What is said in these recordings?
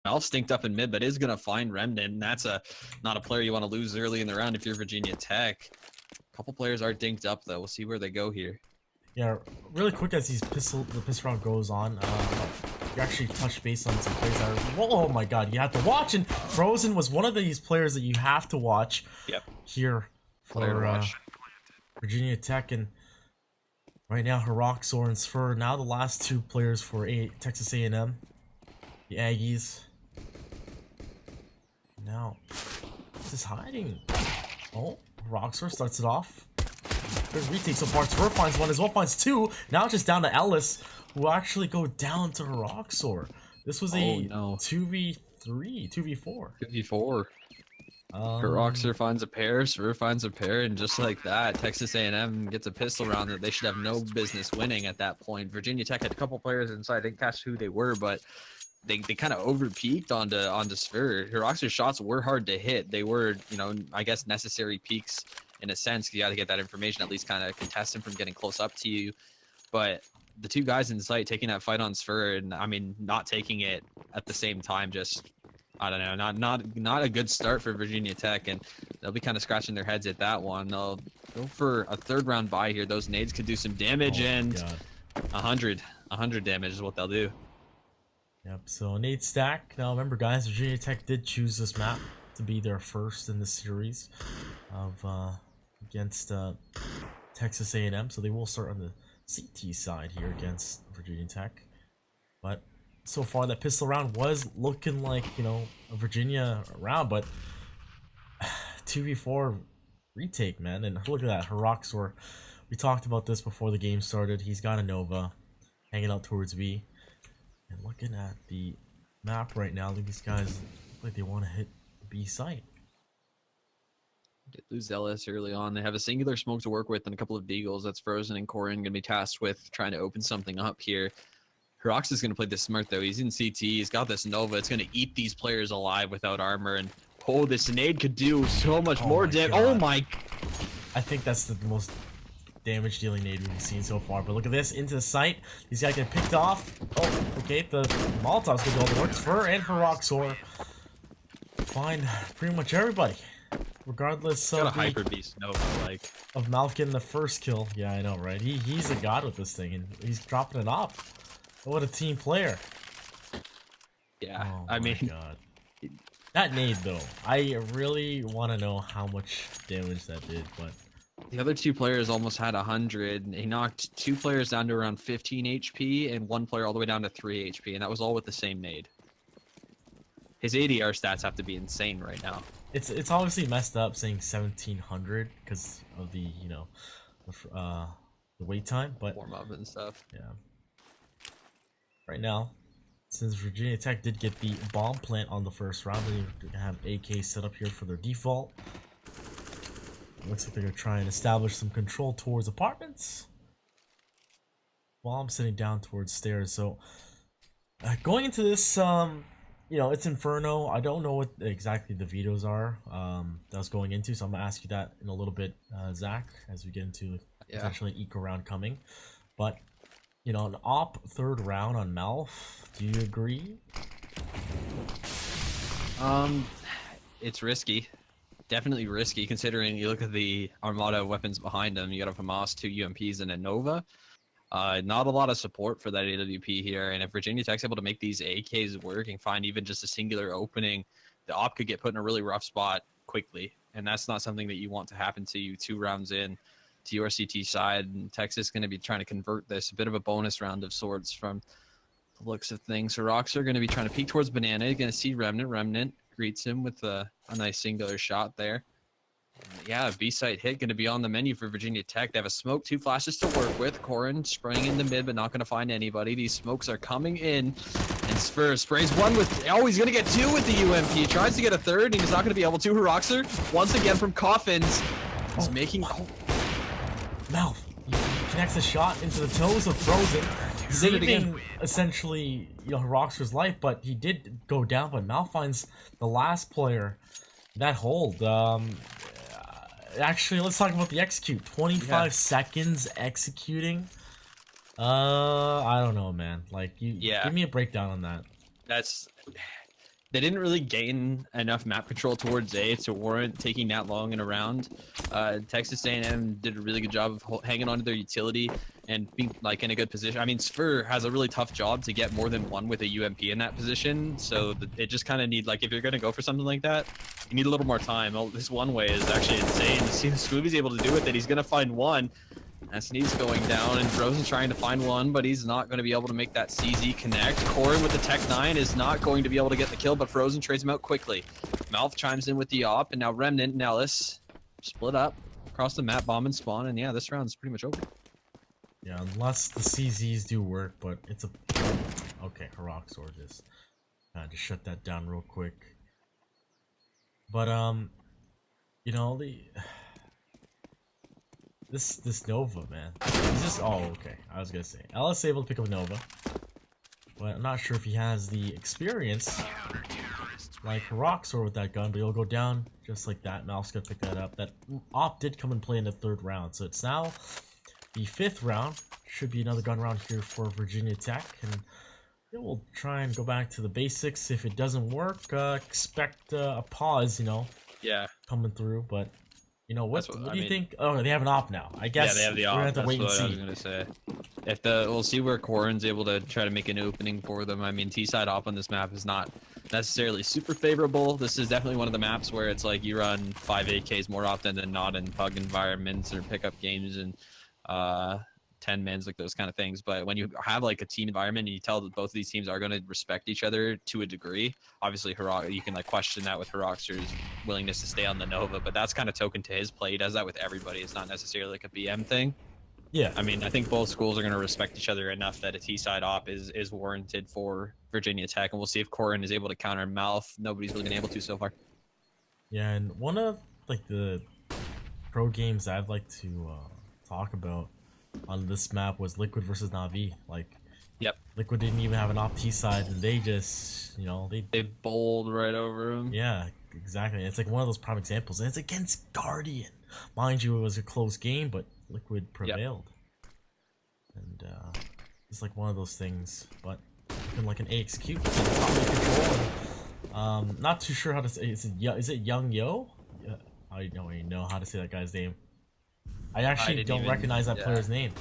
Malf stinked up in mid, but is going to find Remnant. And that's not a player you want to lose early in the round if you're Virginia Tech. A couple players are dinked up, though. We'll see where they go here. Yeah, really quick as the pistol round goes on, you actually touched base on some players that are, oh my god, you have to watch, and Frozen was one of these players that you have to watch. Yep. Here for Virginia Tech, and right now Ro16 and Spur, now the last two players for Texas A&M, the Aggies. Now, this is hiding. Oh, Ro16 starts it off. Good retake so far. Spur finds one as well, finds two. Now it's just down to Ellis, who will actually go down to Ro16. This was a 2v3, 2v4. 2v4. Ro16 finds a pair, Spur finds a pair, and just like that, Texas A&M gets a pistol round that they should have no business winning at that point. Virginia Tech had a couple players inside. I didn't catch who they were, but they kind of over-peaked onto Spur. Ro16's shots were hard to hit. They were, you know, I guess necessary peaks in a sense. You got to get that information, at least kind of contest him from getting close up to you. But the two guys in sight taking that fight on Spur, and I mean, not taking it at the same time, just, I don't know, not a good start for Virginia Tech, and they'll be kind of scratching their heads at that one. They'll go for a third round buy here. Those nades could do some damage, and 100 damage is what they'll do. Yep, so nade stack. Now remember guys, Virginia Tech did choose this map to be their first in the series of against Texas A&M, so they will start on the CT side here against Virginia Tech. But so far that pistol round was looking like, you know, a Virginia round, but 2v4 retake, man. And look at that, Ro16. We talked about this before the game started. He's got a Nova hanging out towards B. And looking at the map right now, these guys look like they want to hit B site. Did lose Ellis early on. They have a singular smoke to work with and a couple of deagles. That's Frozen and Corin going to be tasked with trying to open something up here. Ro16 is going to play this smart, though. He's in CT. He's got this Nova. It's going to eat these players alive without armor. And, oh, this nade could do so much more damage. Oh, my. I think that's the most damage-dealing nade we've seen so far. But look at this. Into the site. These guys get picked off. Oh, okay. The Molotov's going to go all the works for and for Ro16. Find pretty much everybody. Regardless of Hyper Beast Nova, like of Malf getting the first kill. Yeah, I know, right? He's a god with this thing, and he's dropping it off. What a team player. Yeah, oh I mean, God. That nade though, I really want to know how much damage that did. But the other two players almost had 100. He knocked two players down to around 15 HP and one player all the way down to 3 HP, and that was all with the same nade. His ADR stats have to be insane right now. It's obviously messed up saying 1700 because of the, you know, the wait time, but warm up and stuff. Yeah. Right now, since Virginia Tech did get the bomb plant on the first round, they have AK set up here for their default. Looks like they're gonna try and establish some control towards apartments. While I'm sitting down towards stairs, so going into this, you know, it's Inferno. I don't know what exactly the vetoes are that I was going into, so I'm gonna ask you that in a little bit, Zach, as we get into potentially an eco round coming. But you know, an op third round on Malf, do you agree? It's risky. Definitely risky, considering you look at the armada of weapons behind him. You got a FAMAS, 2 UMPs, and a Nova. Not a lot of support for that AWP here, and if Virginia Tech's able to make these AKs work and find even just a singular opening, the op could get put in a really rough spot quickly, and that's not something that you want to happen to you 2 rounds in to your CT side. And Texas is going to be trying to convert this, a bit of a bonus round of sorts from the looks of things. So Rocks are going to be trying to peek towards Banana. You're going to see Remnant greets him with a nice singular shot there. Yeah, B-site hit going to be on the menu for Virginia Tech. They have a smoke, 2 flashes to work with. Corin spraying in the mid, but not going to find anybody. These smokes are coming in. And Spur sprays 1 with... Oh, he's going to get 2 with the UMP. Tries to get a 3rd, and he's not going to be able to. Roxer, once again from Coffins, is making... Malf, he connects a shot into the toes of Frozen, saving essentially, you know, Roxer's life, but he did go down. But Malf finds the last player that hold. Actually, let's talk about the execute. 25 seconds executing. I don't know, man. Like, give me a breakdown on that. That's they didn't really gain enough map control towards A to warrant taking that long in a round. Texas A&M did a really good job of hanging on to their utility and being like in a good position. I mean, Spur has a really tough job to get more than one with a UMP in that position, so it just kind of need, like, if you're going to go for something like that, you need a little more time. This one way is actually insane. To see what Scooby's able to do with it, he's going to find one. SNE's going down, and Frozen's trying to find one, but he's not going to be able to make that CZ connect. Corin with the Tech 9 is not going to be able to get the kill, but Frozen trades him out quickly. Malf chimes in with the op, and now Remnant and Ellis split up across the map, bomb and spawn, and yeah, this round's pretty much over. Yeah, unless the CZs do work, but it's a... Okay, Heroxor just had to shut that down real quick. But, you know, This Nova, man. He's just... Oh, okay. I was gonna say. Ellis able to pick up Nova. But I'm not sure if he has the experience like Heroxor with that gun, but he'll go down just like that. Malf's gonna pick that up. That op did come and play in the 3rd round, so it's now the 5th round. Should be another gun round here for Virginia Tech, and we'll try and go back to the basics. If it doesn't work, expect a pause, you know, coming through, but... You know, what do you think? Oh, they have an op now. I guess they have the op. We're gonna have to wait and see. I was gonna say. If we'll see where Corin's able to try to make an opening for them. I mean, T-side op on this map is not necessarily super favorable. This is definitely one of the maps where it's like you run 5 AKs more often than not in pug environments or pickup games and 10 mins, like those kind of things. But when you have like a team environment and you tell that both of these teams are going to respect each other to a degree, obviously you can like question that with Heroxor's willingness to stay on the Nova, but that's kind of token to his play. He does that with everybody. It's not necessarily like a BM thing. Yeah, I mean, I think both schools are going to respect each other enough that a T-side op is warranted for Virginia Tech, and we'll see if Corin is able to counter Malf. Nobody's really been able to so far. Yeah, and one of like the pro games I'd like to talk about on this map was Liquid versus Na'Vi. Like, Liquid didn't even have an op T-side, and they just, you know, they bowled right over him. Yeah, exactly. It's like one of those prime examples, and it's against Guardian. Mind you, it was a close game, but Liquid prevailed. And it's like one of those things, but looking like an AXQ. Control. Not too sure how to say. Is it Young Yo? Yeah, I don't even know how to say that guy's name. I actually don't recognize that player's name.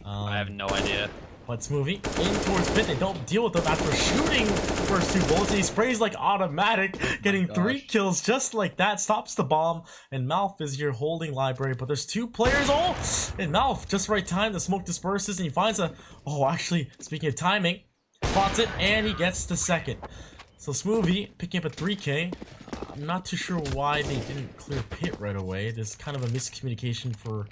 I have no idea. But Smoothie in towards pit. They don't deal with them after shooting the first 2 bullets. He sprays like automatic, getting 3 kills just like that. Stops the bomb, and Malf is here holding library. But there's 2 players. Oh, and Malf just right time. The smoke disperses, and he finds a. Oh, actually, speaking of timing, spots it, and he gets the 2nd. So Smoothie picking up a 3K. I'm not too sure why they didn't clear pit right away. There's kind of a miscommunication for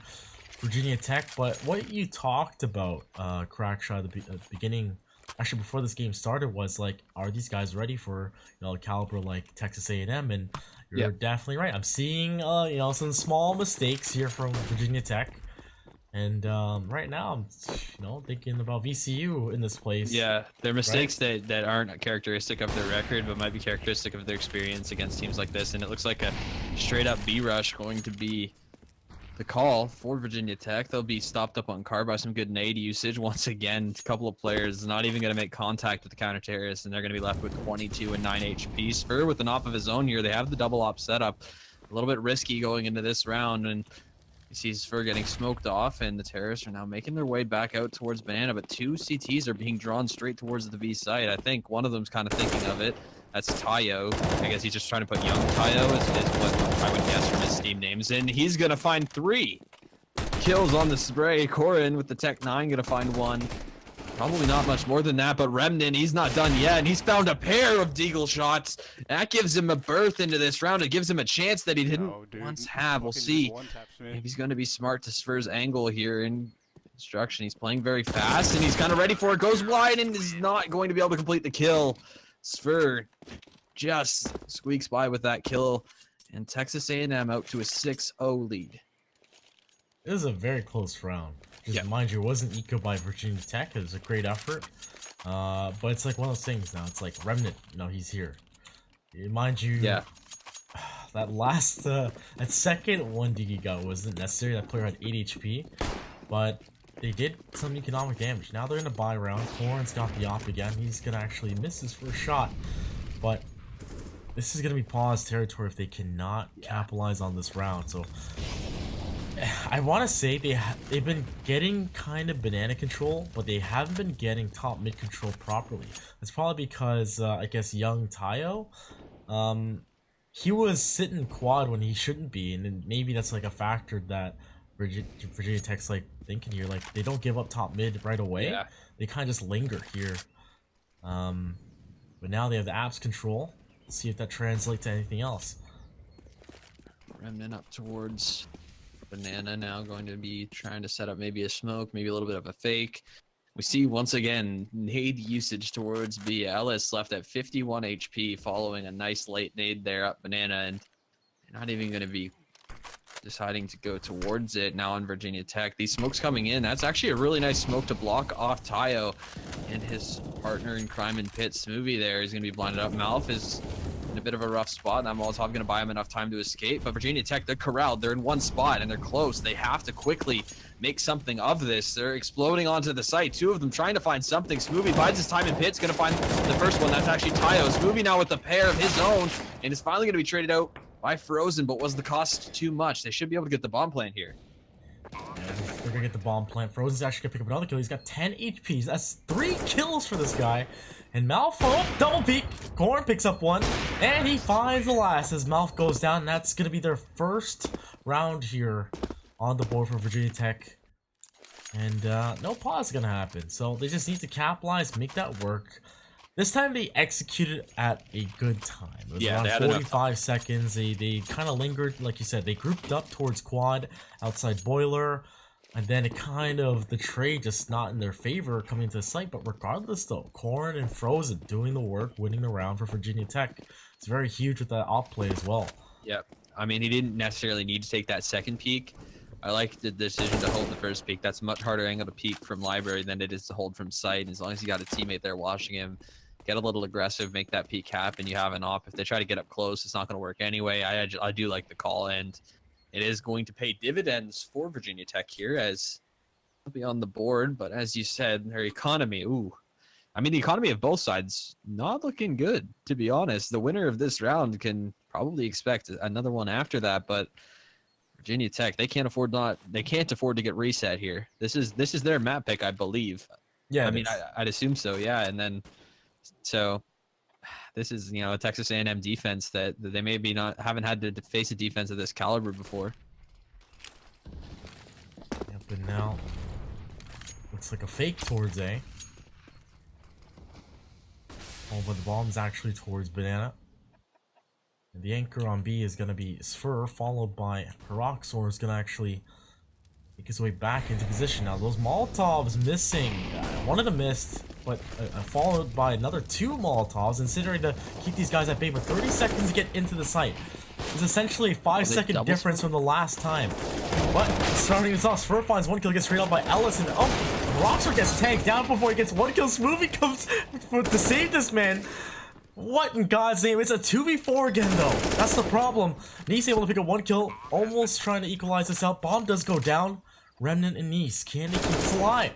Virginia Tech, but what you talked about, Crackshot, at the beginning, actually before this game started, was like, are these guys ready for, you know, a caliber like Texas A&M? And you're definitely right. I'm seeing, you know, some small mistakes here from Virginia Tech. And right now, I'm, you know, thinking about VCU in this place. Yeah, they're mistakes that aren't characteristic of their record, but might be characteristic of their experience against teams like this. And it looks like a straight-up B-rush going to be the call for Virginia Tech. They'll be stopped up on car by some good nade usage. Once again, a couple of players not even going to make contact with the counter-terrorists, and they're going to be left with 22 and 9 HP. Spur with an op of his own here. They have the double op setup. A little bit risky going into this round, and you see Spur getting smoked off, and the terrorists are now making their way back out towards Banana, but 2 CTs are being drawn straight towards the B site. I think one of them's kind of thinking of it. That's Tayo. I guess he's just trying to put young Tayo is what I would guess from his Steam names. And he's going to find 3 kills on the spray. Corin with the Tech 9 going to find 1. Probably not much more than that, but Remnant, he's not done yet. And he's found a pair of deagle shots. That gives him a berth into this round. It gives him a chance that he didn't once have. We'll see. Maybe he's going to be smart to Spur's angle here in construction. He's playing very fast, and he's kind of ready for it. Goes wide and is not going to be able to complete the kill. Spur just squeaks by with that kill, and Texas A&M out to a 6-0 lead. It was a very close round. Mind you, it wasn't eco by Virginia Tech. It was a great effort. But it's like one of those things now. It's like Remnant, you know, he's here. Mind you, that last, that second 1 dig he got wasn't necessary. That player had 8 HP. But they did some economic damage. Now they're in a buy round. Corin's got the op again. He's going to actually miss his first shot. But this is gonna be pause territory if they cannot capitalize on this round. So I want to say they've been getting kind of banana control, but they haven't been getting top mid control properly. That's probably because I guess young Tayo, he was sitting quad when he shouldn't be, and then maybe that's like a factor that Virginia Tech's like thinking here. Like they don't give up top mid right away. Yeah. They kind of just linger here. But now they have the apps control. Let's see if that translates to anything else. Remnant up towards Banana now, going to be trying to set up maybe a smoke, maybe a little bit of a fake. We see once again nade usage towards B. Ellis left at 51 HP following a nice late nade there up Banana, and they're not even going to be deciding to go towards it now on Virginia Tech. These smokes coming in, that's actually a really nice smoke to block off Tayo and his partner in crime and pit, Smoothie there. He's going to be blinded up. Malf is in a bit of a rough spot, and that Molotov going to buy him enough time to escape. But Virginia Tech, they're corralled. They're in one spot, and they're close. They have to quickly make something of this. They're exploding onto the site. Two of them trying to find something. Smoothie bides his time in pit's going to find the first one. That's actually Tayo. Smoothie now with the pair of his own, and is finally going to be traded out by Frozen, but was the cost too much? They should be able to get the bomb plant here. Yeah, they're gonna get the bomb plant. Frozen's actually gonna pick up another kill. He's got 10 HPs. That's 3 kills for this guy. And Malf, double peek. Corn picks up one, and he finds the last as Malf goes down. And that's gonna be their first round here on the board for Virginia Tech. And no pause is gonna happen. So they just need to capitalize, make that work. This time they executed at a good time. It was around 45 seconds. They kind of lingered, like you said. They grouped up towards quad, outside boiler, and then it kind of, the trade just not in their favor coming into the site. But regardless though, Corn and Frozen doing the work, winning the round for Virginia Tech. It's very huge with that op play as well. Yep. I mean, he didn't necessarily need to take that second peek. I like the decision to hold the first peek. That's a much harder angle to peek from library than it is to hold from site. As long as you got a teammate there watching him, get a little aggressive, make that peek happen. You have an op. If they try to get up close, it's not going to work anyway. I do like the call, and it is going to pay dividends for Virginia Tech here as they'll be on the board. But as you said, their economy, I mean, the economy of both sides not looking good, to be honest. The winner of this round can probably expect another one after that, but Virginia Tech, they can't afford to get reset here. This is their map pick, I believe. Yeah, I mean, I'd assume so. Yeah, and then. So this is, a Texas A&M defense that they maybe haven't had to face a defense of this caliber before. Yep, and now looks like a fake towards A. Oh, but the bomb's actually towards Banana. And the anchor on B is going to be Sphere, followed by Peroxor is going to actually make his way back into position. Now, those Molotovs missing. One of them missed, but followed by another 2 Molotovs, considering to keep these guys at bay for 30 seconds to get into the site. It's essentially a 5-second difference from the last time. But starting this off, Sphere finds 1 kill, gets straight out by Ellis, and Roxor gets tanked down before he gets 1 kill. Smoothie comes to save this man. What in God's name? It's a 2v4 again, though. That's the problem. Nice able to pick up 1 kill, almost trying to equalize this out. Bomb does go down. Remnant and Nice, can they keep us alive?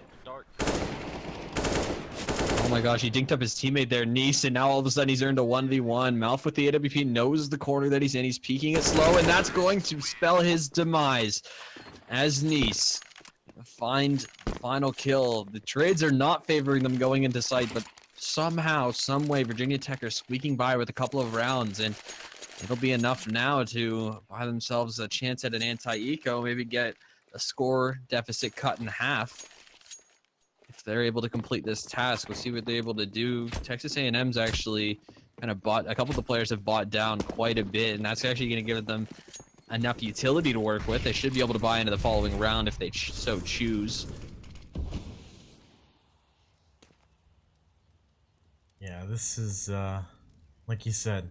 Oh my gosh, he dinked up his teammate there, Nice, and now all of a sudden he's earned a 1v1. Malf with the AWP knows the corner that he's in. He's peeking it slow, and that's going to spell his demise as Nice find the final kill. The trades are not favoring them going into sight, but somehow, some way, Virginia Tech are squeaking by with a couple of rounds, and it'll be enough now to buy themselves a chance at an anti-eco, maybe get a score deficit cut in half. If they're able to complete this task, we'll see what they're able to do. Texas A&M's actually kind of a couple of the players have bought down quite a bit, and that's actually going to give them enough utility to work with. They should be able to buy into the following round if they so choose. Yeah, this is, like you said,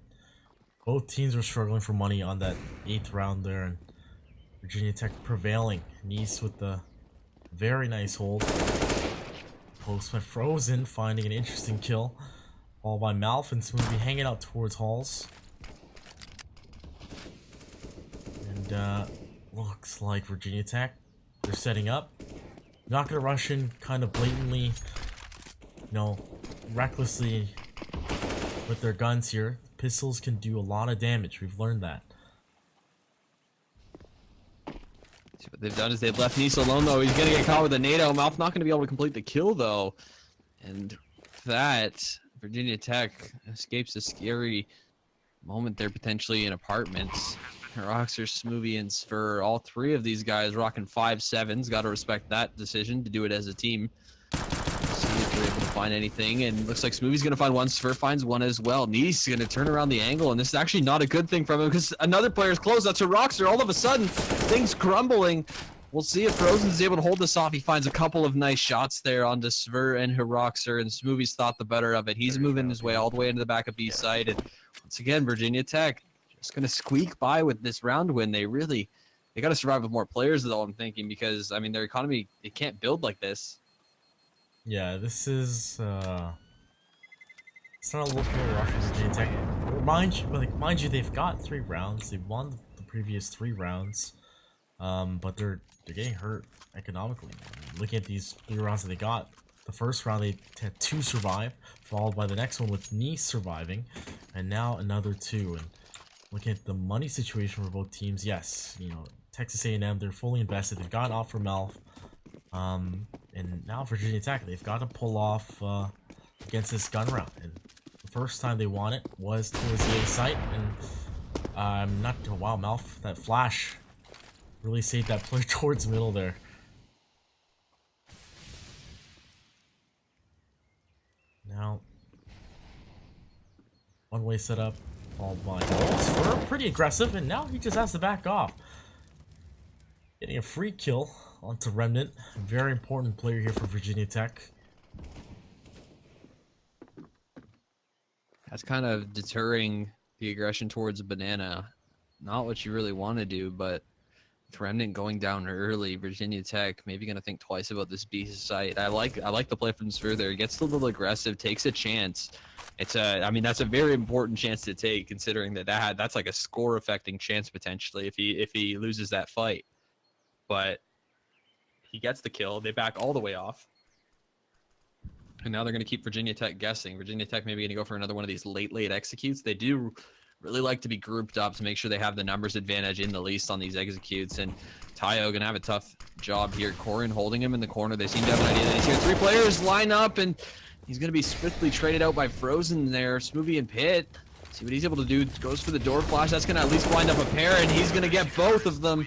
both teams were struggling for money on that 8th round there, and Virginia Tech prevailing. Nice with the very nice hold. Postman Frozen finding an interesting kill. Followed by Malf and Smoothie hanging out towards halls. And looks like Virginia Tech, they're setting up. Not gonna rush in kind of blatantly, recklessly with their guns here. Pistols can do a lot of damage. We've learned that. See, what they've done is they've left Nice alone, though. He's gonna get caught with a NATO. Mouth not gonna be able to complete the kill, though. And that, Virginia Tech escapes a scary moment there, potentially in apartments. Roxer, Smoothie, and Spur, all three of these guys rocking 5.7s. Got to respect that decision to do it as a team. See if they're able to find anything. And looks like Smoothie's going to find one. Spur finds one as well. Nice going to turn around the angle. And this is actually not a good thing from him because another player's close. That's a Roxer. All of a sudden, things crumbling. We'll see if Frozen's able to hold this off. He finds a couple of nice shots there onto Svur and Hiroxer, and Smoothie's thought the better of it. He's moving his way all the way into the back of B side. And once again, Virginia Tech just going to squeak by with this round win. They got to survive with more players, though, I'm thinking, because, I mean, their economy, it can't build like this. Yeah, this is, it's not a look for Rush for Virginia Tech. Mind you, they've got 3 rounds. They've won the previous 3 rounds. But they're getting hurt economically. Looking at these 3 rounds that they got, the first round they had 2 survive, followed by the next one with Nice surviving, and now another 2. And looking at the money situation for both teams, yes, you know, Texas A&M, they're fully invested. They've gotten off from Melf, and now Virginia Tech, they've got to pull off against this gun round. And the first time they won it was towards the A site, and wow, Melf, that flash really saved that play towards middle there. Now, one-way setup, followed by Spur, pretty aggressive, and now he just has to back off. Getting a free kill onto Remnant, a very important player here for Virginia Tech. That's kind of deterring the aggression towards a banana. Not what you really want to do, but with Remnant going down early, Virginia Tech maybe going to think twice about this B site. I like the play from Sphere there. He gets a little aggressive, takes a chance. I mean, that's a very important chance to take, considering that's like a score affecting chance potentially if he loses that fight. But he gets the kill. They back all the way off. And now they're going to keep Virginia Tech guessing. Virginia Tech maybe going to go for another one of these late executes. They do really like to be grouped up to make sure they have the numbers advantage in the least on these executes. And Tayo gonna have a tough job here. Corin holding him in the corner. They seem to have an idea that he's here. 3 players line up, and he's gonna be swiftly traded out by Frozen there. Smoothie and Pitt. See what he's able to do. Goes for the door flash. That's gonna at least wind up a pair, and he's gonna get both of them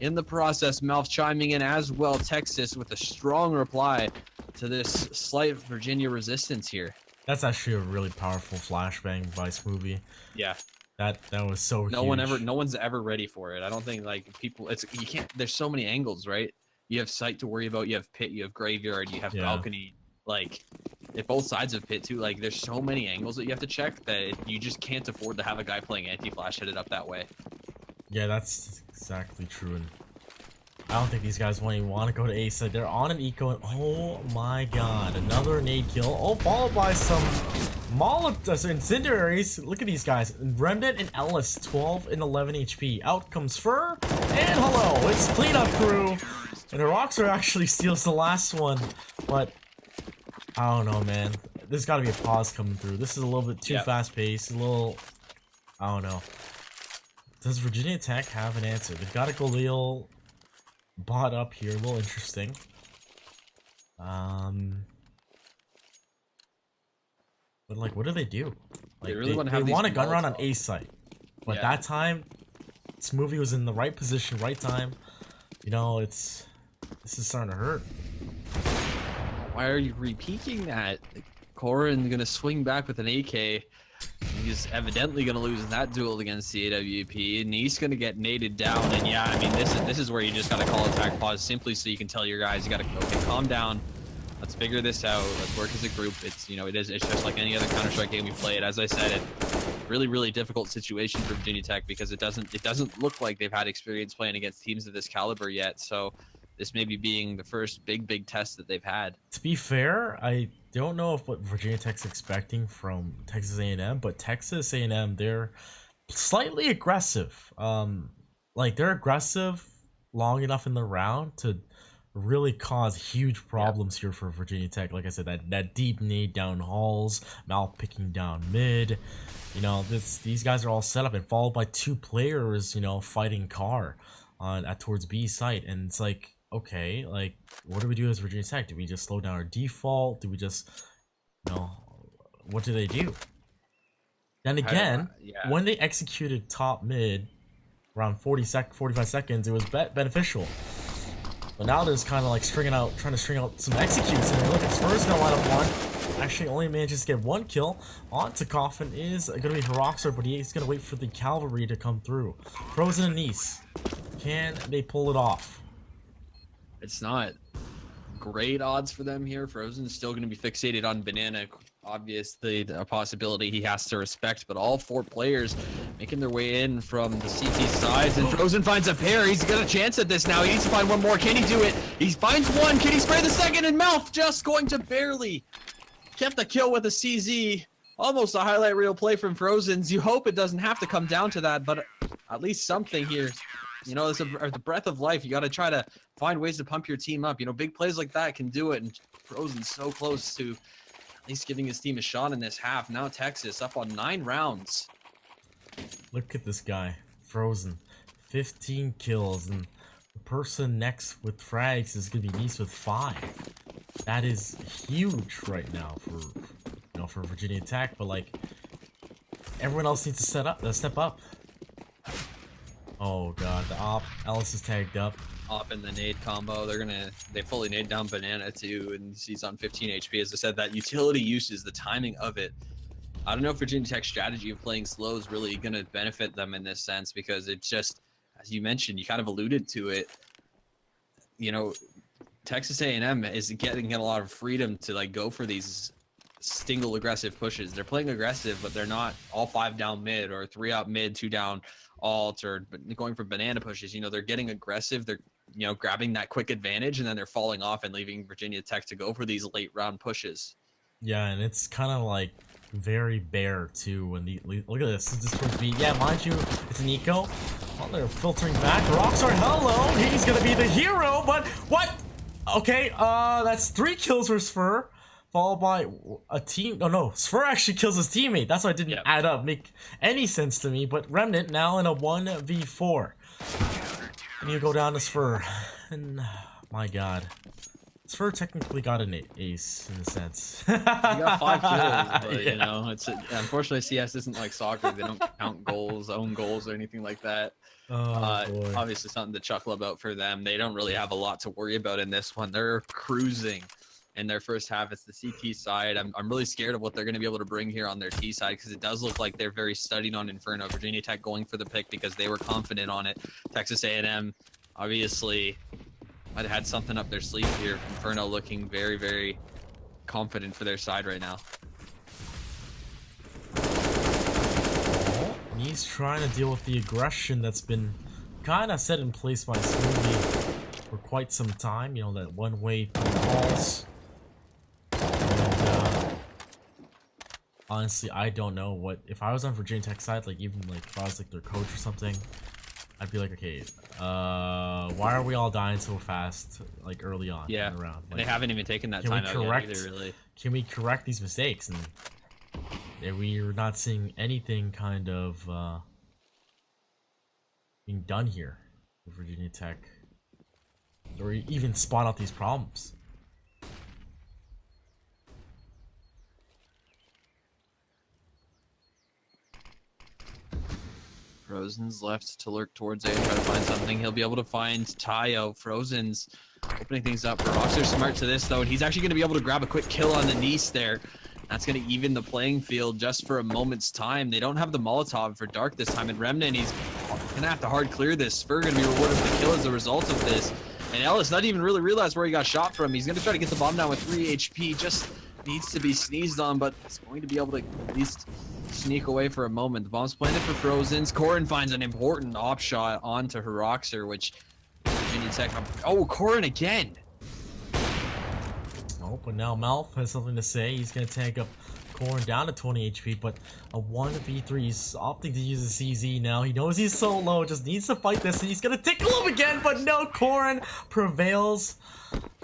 in the process. Malf chiming in as well. Texas with a strong reply to this slight Virginia resistance here. That's actually a really powerful flashbang by Smoothie. Yeah. That was so huge. No one's ever ready for it. I don't think like people. You can't. There's so many angles, right? You have sight to worry about. You have pit. You have graveyard. You have balcony. Like, if both sides of pit too. Like, there's so many angles that you have to check that you just can't afford to have a guy playing anti-flash hit it up that way. Yeah, that's exactly true. And I don't think these guys want to go to A side. They're on an eco, and oh my god, another nade kill. Oh, followed by some incendiaries. Look at these guys. Remnant and Ellis, 12 and 11 HP. Out comes Fur, and hello, it's cleanup crew. And the Roxer actually steals the last one, but I don't know, man. There's got to be a pause coming through. This is a little bit too fast-paced. A little, I don't know. Does Virginia Tech have an answer? They've got a Galil bot up here, a little interesting. But like, what do they do? Like, they really want to have a gun run on A site, but that time, Smoothie was in the right position, right time. You know, this is starting to hurt. Why are you repeating that? Corin gonna swing back with an AK. He's evidently gonna lose that duel against the AWP, and he's gonna get naded down. And yeah, I mean, this is where you just gotta call attack pause simply so you can tell your guys, you gotta calm down. Let's figure this out. Let's work as a group. It's it's just like any other Counter-Strike game we played. As I said, it's really difficult situation for Virginia Tech because it doesn't look like they've had experience playing against teams of this caliber yet. So this may be being the first big test that they've had. To be fair, I don't know if what Virginia Tech's expecting from Texas A&M, but Texas A&M, they're slightly aggressive. Like, they're aggressive long enough in the round to really cause huge problems here for Virginia Tech. Like I said, that deep nade down halls, Mal picking down mid. You know, these guys are all set up and followed by 2 players, you know, fighting car at towards B site. And it's like, okay, like, what do we do as Virginia Tech? Do we just slow down our default? Do we just, you know, what do they do? Then again, when they executed top mid around 45 seconds, it was beneficial. But now there's kind of like trying to string out some executes. And look, Spurs gonna line up one. Actually, only manages to get 1 kill. Onto Coffin is gonna be Heroxer, but he's gonna wait for the cavalry to come through. Frozen and Nice, can they pull it off? It's not great odds for them here. Frozen's still gonna be fixated on Banana. Obviously, a possibility he has to respect, but all 4 players making their way in from the CT sides, and Frozen finds a pair. He's got a chance at this now. He needs to find one more. Can he do it? He finds one. Can he spray the second? And Mouth just going to barely kept the kill with a CZ. Almost a highlight reel play from Frozen's. You hope it doesn't have to come down to that, but at least something here. You know, it's the breath of life. You got to try to find ways to pump your team up. You know, big plays like that can do it, and Frozen's so close to at least giving his team a shot in this half. Now Texas up on 9 rounds. Look at this guy, Frozen, 15 kills, and the person next with frags is gonna be Nice with 5. That is huge right now for Virginia Tech. But like, everyone else needs to step up. Oh god, the op Ellis is tagged up. Op in the nade combo. They fully nade down Banana too, and he's on 15 HP. As I said, that utility usage, the timing of it. I don't know if Virginia Tech's strategy of playing slow is really going to benefit them in this sense, because it's just, as you mentioned, you kind of alluded to it. You know, Texas A&M is getting a lot of freedom to like go for these single aggressive pushes. They're playing aggressive, but they're not all 5 down mid or 3 up mid, 2 down alt, or going for banana pushes. You know, they're getting aggressive. They're, you know, grabbing that quick advantage, and then they're falling off and leaving Virginia Tech to go for these late round pushes. Yeah, and it's kind of like very bare too when look at this. This is supposed to be, yeah, mind you, it's an eco. Oh, they're filtering back. Rockstar, hello, he's gonna be the hero, but what? Okay, that's 3 kills for Spher, followed by a team. Oh no, Spher actually kills his teammate. That's why it didn't add up, make any sense to me. But Remnant now in a 1v4. And you go down to Spher, and my god. Spher technically got an ace in a sense. He got 5 kills, but you know, unfortunately CS isn't like soccer. They don't count goals, own goals, or anything like that. Obviously something to chuckle about for them. They don't really have a lot to worry about in this one. They're cruising in their first half. It's the CT side. I'm really scared of what they're going to be able to bring here on their T side, because it does look like they're very studied on Inferno. Virginia Tech going for the pick because they were confident on it. Texas A&M obviously might have had something up their sleeve here. Inferno looking very, very confident for their side right now. He's trying to deal with the aggression that's been kind of set in place by Smoothie for quite some time. You know, that one-way calls. And, honestly, I don't know what, if I was on Virginia Tech side, like even like if I was like their coach or something, I'd be like, okay, why are we all dying so fast, like early on in the round? Like, and they haven't even taken that time out yet either, really. Can we correct these mistakes? And we're not seeing anything kind of being done here with Virginia Tech, or even spot out these problems. Frozen's left to lurk towards A and try to find something. He'll be able to find Tayo. Frozen's opening things up. Roxer's smart to this, though, and he's actually going to be able to grab a quick kill on the Nice there. That's going to even the playing field just for a moment's time. They don't have the Molotov for Dark this time, and Remnant, he's going to have to hard clear this. Spher going to be rewarded with the kill as a result of this. And Ellis not even really realized where he got shot from. He's going to try to get the bomb down with 3 HP. Just needs to be sneezed on, but he's going to be able to at least sneak away for a moment. The bomb's planted for Frozen's. Corin finds an important op shot onto Heroxer, which Virginia Tech. Oh, Corin again. Oh, but now Malf has something to say. He's gonna tag up Corn down to 20 HP, but a 1v3. He's opting to use a CZ now. He knows he's so low, just needs to fight this, and he's gonna tickle him again, but no, Corn prevails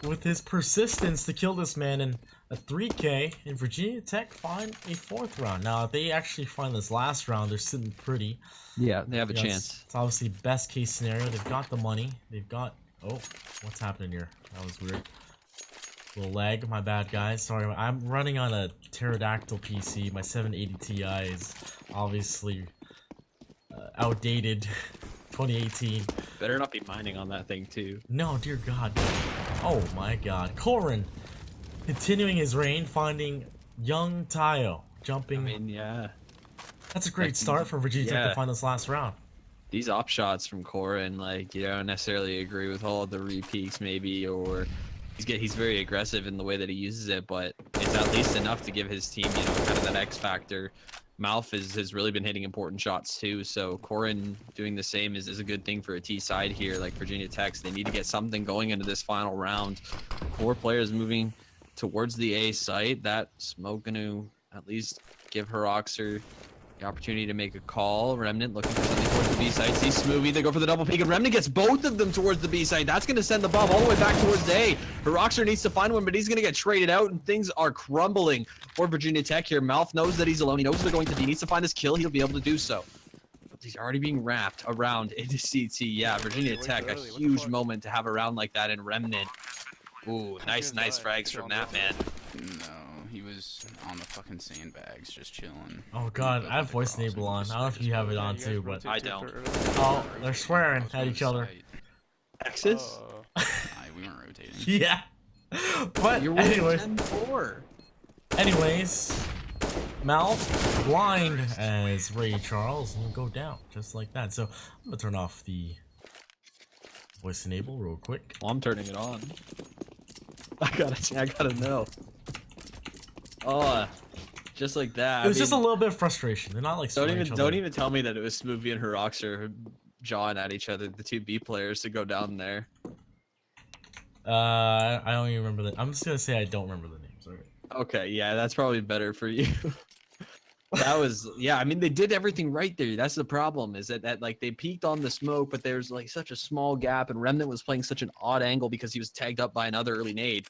with his persistence to kill this man, and a 3K, and Virginia Tech find a 4th round. Now, if they actually find this last round, they're sitting pretty. Yeah, they have a chance. It's obviously best case scenario. They've got the money. They've got... Oh, what's happening here? That was weird. Little lag, my bad guys. Sorry, I'm running on a pterodactyl PC. My 780 Ti is obviously outdated. 2018. Better not be mining on that thing too. No, dear God. Oh my God. Corrin continuing his reign, finding young Tayo jumping. I mean, yeah. That's a great start for Virginia Tech to find this last round. These op shots from Corrin, like, you don't necessarily agree with all the repeats maybe, or he's very aggressive in the way that he uses it, but it's at least enough to give his team, you know, kind of that X factor. Malf has really been hitting important shots too, so Corrin doing the same is a good thing for a T side here, like Virginia Tech. They need to get something going into this final round. 4 players moving towards the A site. That smoke gonna at least give Ro16 the opportunity to make a call. Remnant looking for something towards the B site. See Smoothie, they go for the double peek, and Remnant gets both of them towards the B site. That's going to send the bomb all the way back towards A. Ro16 needs to find one, but he's going to get traded out, and things are crumbling for Virginia Tech here. Malf knows that he's alone. He knows they're going to be. He needs to find this kill. He'll be able to do so. But he's already being wrapped around into CT. Yeah, Virginia Tech, a huge moment to have a round like that in Remnant. Ooh, nice frags from that man. No, he was on the fucking sandbags, just chilling. Oh God, I have voice enable on. I don't know if you have it on too, but I don't. Oh, they're swearing at each other. Texas? We weren't rotating. Yeah. But You're anyways, 10-4. anyways, Malf blind as Ray Charles and go down just like that. So I'm gonna turn off the voice enable real quick. Well, I'm turning it on. I gotta know. Oh, just like that. It was just a little bit of frustration. They're not like don't even tell me that it was Smoothie and Ro16 jawing at each other, the 2 B players, to go down there. I don't even remember the. I'm just gonna say I don't remember the names. Alright. Okay, yeah, that's probably better for you. That was, yeah, I mean, they did everything right there. That's the problem, is that like they peeked on the smoke, but there's like such a small gap, and Remnant was playing such an odd angle because he was tagged up by another early nade.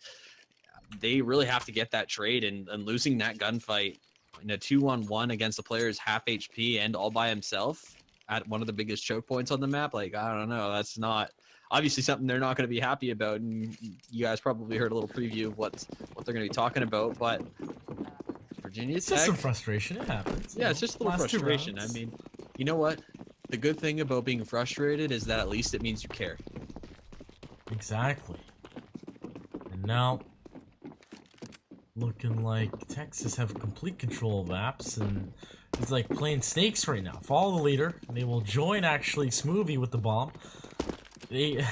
They really have to get that trade, and losing that gunfight in a 2-on-1 against the player's half HP and all by himself at one of the biggest choke points on the map, like, I don't know, that's not obviously something they're not going to be happy about, and you guys probably heard a little preview of what they're going to be talking about, but Virginia Tech, it's just some frustration. It happens. Yeah, it's just a little frustration. I mean, you know what? The good thing about being frustrated is that at least it means you care. Exactly. And now, looking like Texas have complete control of maps, and it's like playing snakes right now. Follow the leader, and they will join actually Smoothie with the bomb. They...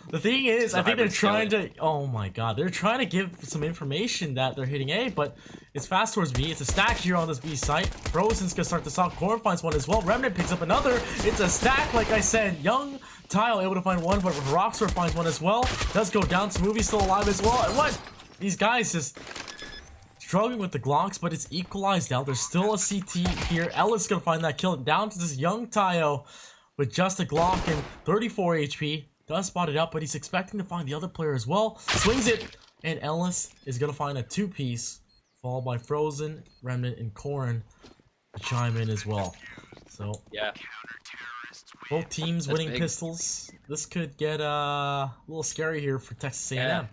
The thing is, I think they're trying to... Oh my God. They're trying to give some information that they're hitting A, but it's fast towards B. It's a stack here on this B site. Frozen's gonna start this off. Corn finds one as well. Remnant picks up another. It's a stack, like I said. Young Tile able to find one, but Ro16 finds one as well. Does go down. Smoothie's still alive as well. And what? These guys just... struggling with the Glocks, but it's equalized out. There's still a CT here. Ellis gonna find that kill. Down to this young Tayo with just a Glock and 34 HP. Does spot it up, but he's expecting to find the other player as well. Swings it, and Ellis is gonna find a 2-piece, followed by Frozen, Remnant, and Corrin to chime in as well. So yeah, both teams winning pistols. This could get a little scary here for Texas A&M. Yeah.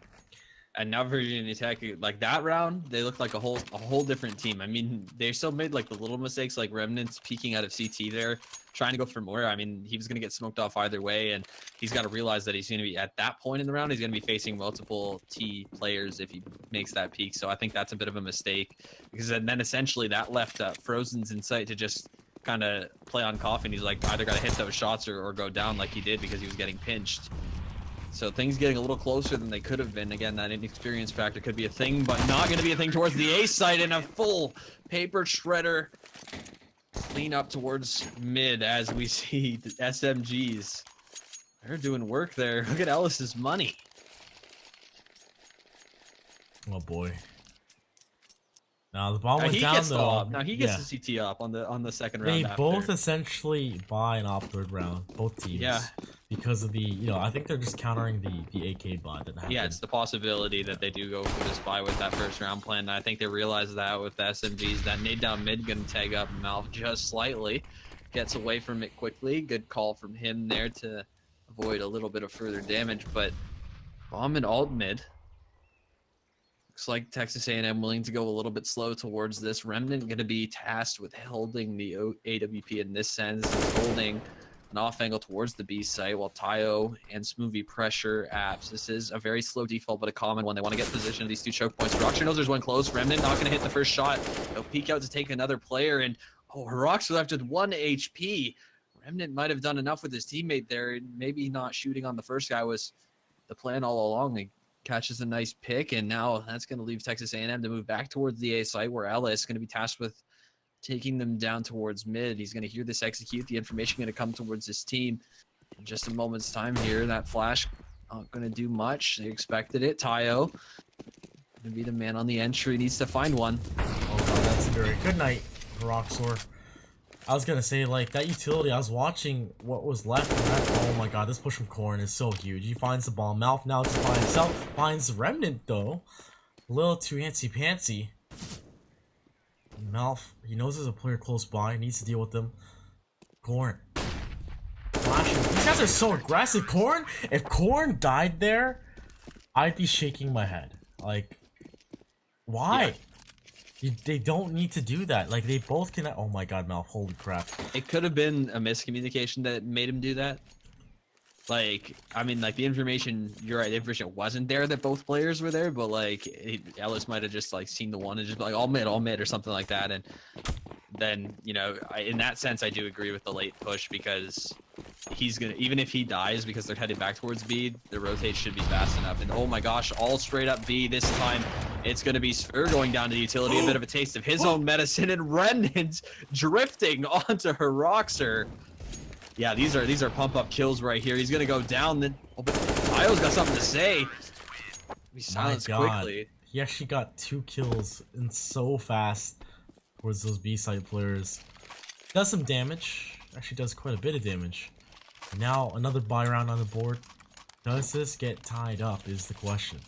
And now Virginia Tech, like that round, they look like a whole different team. I mean, they still made like the little mistakes, like Remnant's peeking out of CT there, trying to go for more. I mean, he was going to get smoked off either way, and he's got to realize that he's going to be, at that point in the round, he's going to be facing multiple T players if he makes that peek. So I think that's a bit of a mistake, because then essentially that left Frozen's in sight to just kind of play on coffin. He's like either got to hit those shots or go down like he did because he was getting pinched. So things getting a little closer than they could have been. Again, that inexperience factor could be a thing, but not going to be a thing towards the A side, in a full paper shredder clean up towards mid as we see the SMGs. They're doing work there. Look at Ellis's money. Oh boy. Now the bomb went he down gets the though. op. Now he gets Yeah. the CT up on the second They round. both after. essentially buy an op third round, both teams. Yeah. Because of the, I think they're just countering the AK bot that happened. Yeah, it's the possibility that they do go for this buy with that first round plan. And I think they realize that with the SMGs, that nade down mid gonna tag up Malf just slightly. Gets away from it quickly. Good call from him there to avoid a little bit of further damage. But bomb and alt mid. Looks like Texas A&M willing to go a little bit slow towards this. Remnant going to be tasked with holding the AWP in this sense. He's holding an off angle towards the B site while Tayo and Smoothie pressure apps. This is a very slow default, but a common one. They want to get position of these two choke points. Rockstar knows there's one close. Remnant not going to hit the first shot. They'll peek out to take another player, and Rockstar left with 1 HP. Remnant might have done enough with his teammate there. Maybe not shooting on the first guy was the plan all along. They catches a nice pick, and now that's going to leave Texas A&M to move back towards the A site, where Ellis is going to be tasked with taking them down towards mid. He's going to hear this execute. The information going to come towards his team in just a moment's time here. That flash not going to do much. They expected it. Tayo going to be the man on the entry. Needs to find one. Oh god, that's very good night, Roxor. I was gonna say, like, that utility, I was watching what was left of that. Oh my god, this push from Corn is so huge. He finds the bomb. Malf now to find himself. Finds Remnant, though. A little too antsy-pantsy. Malf, he knows there's a player close by. He needs to deal with them. Corn. Flashing. These guys are so aggressive. Corn, if Corn died there, I'd be shaking my head. Like, why? Yeah. They don't need to do that. Like, they both can. Oh my god, Malf, holy crap. It could have been a miscommunication that made him do that. Like, I mean, like, the information, you're right, the information wasn't there that both players were there, but, like, Ellis might have just, like, seen the one and just be like, all mid, or something like that. And then, in that sense, I do agree with the late push, because he's gonna, even if he dies because they're headed back towards B, the rotate should be fast enough. And oh my gosh, all straight up B this time. It's gonna be Sphere going down to the utility, a bit of a taste of his own medicine, and Remnant drifting onto Heroxer. Yeah, these are pump up kills right here. He's gonna go down. Then, but Tayo's got something to say. He silenced quickly. He actually got 2 kills and so fast towards those B side players. Does some damage. Actually, does quite a bit of damage. Now another buy round on the board. Does this get tied up? Is the question.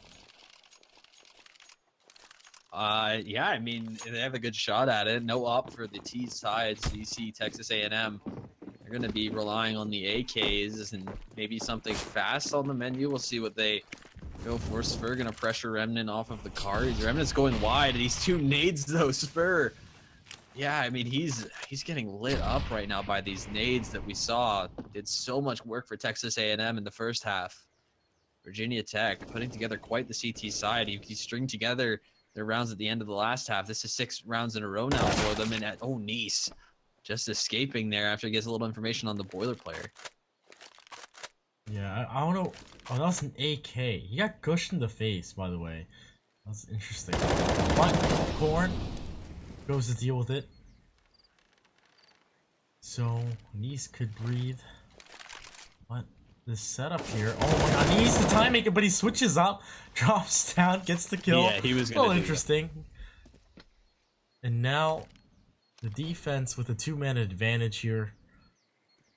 Yeah, I mean, they have a good shot at it. No up for the T side, so you see Texas A&M. They're going to be relying on the AKs and maybe something fast on the menu. We'll see what they go for. Sphere going to pressure Remnant off of the car. Remnant's going wide, and he's 2 nades though. Sphere, yeah, I mean, he's getting lit up right now by these nades that we saw. Did so much work for Texas A&M in the first half. Virginia Tech putting together quite the CT side. He stringed together their rounds at the end of the last half. This is 6 rounds in a row now for them, and Nice just escaping there after he gets a little information on the boiler player. Yeah, I don't know. Oh, that was an AK. He got gushed in the face, by the way. That's interesting. But Corn goes to deal with it. So Nice could breathe. But this setup here. Oh my god, he needs the time maker, but he switches up, drops down, gets the kill. Yeah, he was gonna do interesting. And now the defense with a 2-man advantage here.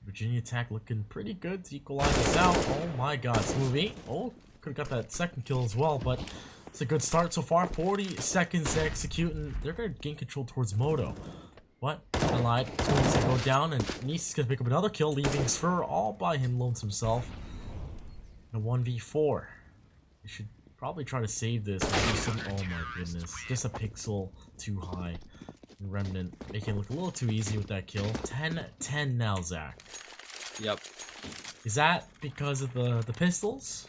Virginia Tech looking pretty good to equalize this out. Oh my god, Smoothie. Oh, could have got that second kill as well, but it's a good start so far. 40 seconds to execute, and they're going to gain control towards Moto. What? I lied. Smoothie's going to go down, and Nice is going to pick up another kill, leaving Sphere all by him, lones himself. In a 1v4. They should probably try to save this. Oh my goodness. Just a pixel too high. Remnant making it look a little too easy with that kill. 10-10 now, Zach. Yep. Is that because of the pistols?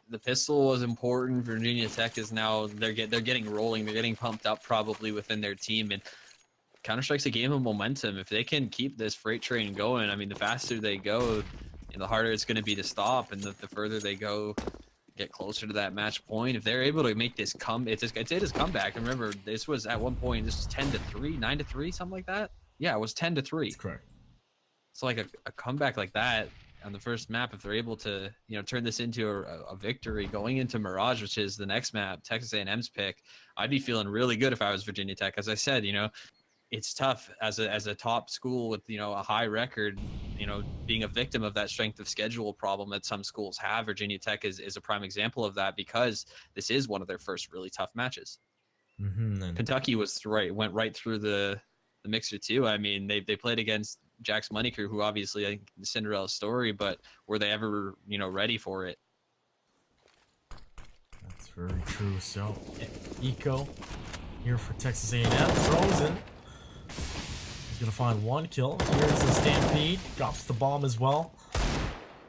The pistol was important. Virginia Tech is now they're getting rolling. They're getting pumped up probably within their team, and Counter-Strike's a game of momentum. If they can keep this freight train going, I mean, the faster they go, the harder it's going to be to stop, and the further they go, get closer to that match point. If they're able to make this it's comeback. And remember, this was at one point, this was 10-3, 9-3, something like that. Yeah, it was 10-3. That's correct. So like a comeback like that, on the first map, if they're able to, turn this into a victory going into Mirage, which is the next map, Texas A&M's pick, I'd be feeling really good if I was Virginia Tech. As I said, it's tough as a top school with, a high record, being a victim of that strength of schedule problem that some schools have. Virginia Tech is a prime example of that because this is one of their first really tough matches. Kentucky went right through the mixer too. I mean, they played against Jack's Money Crew, who obviously, I think, the Cinderella story, but were they ever, ready for it? That's very true. So, Eco here for Texas A&M. Frozen. He's gonna find one kill. Here's the Stampede. Drops the bomb as well.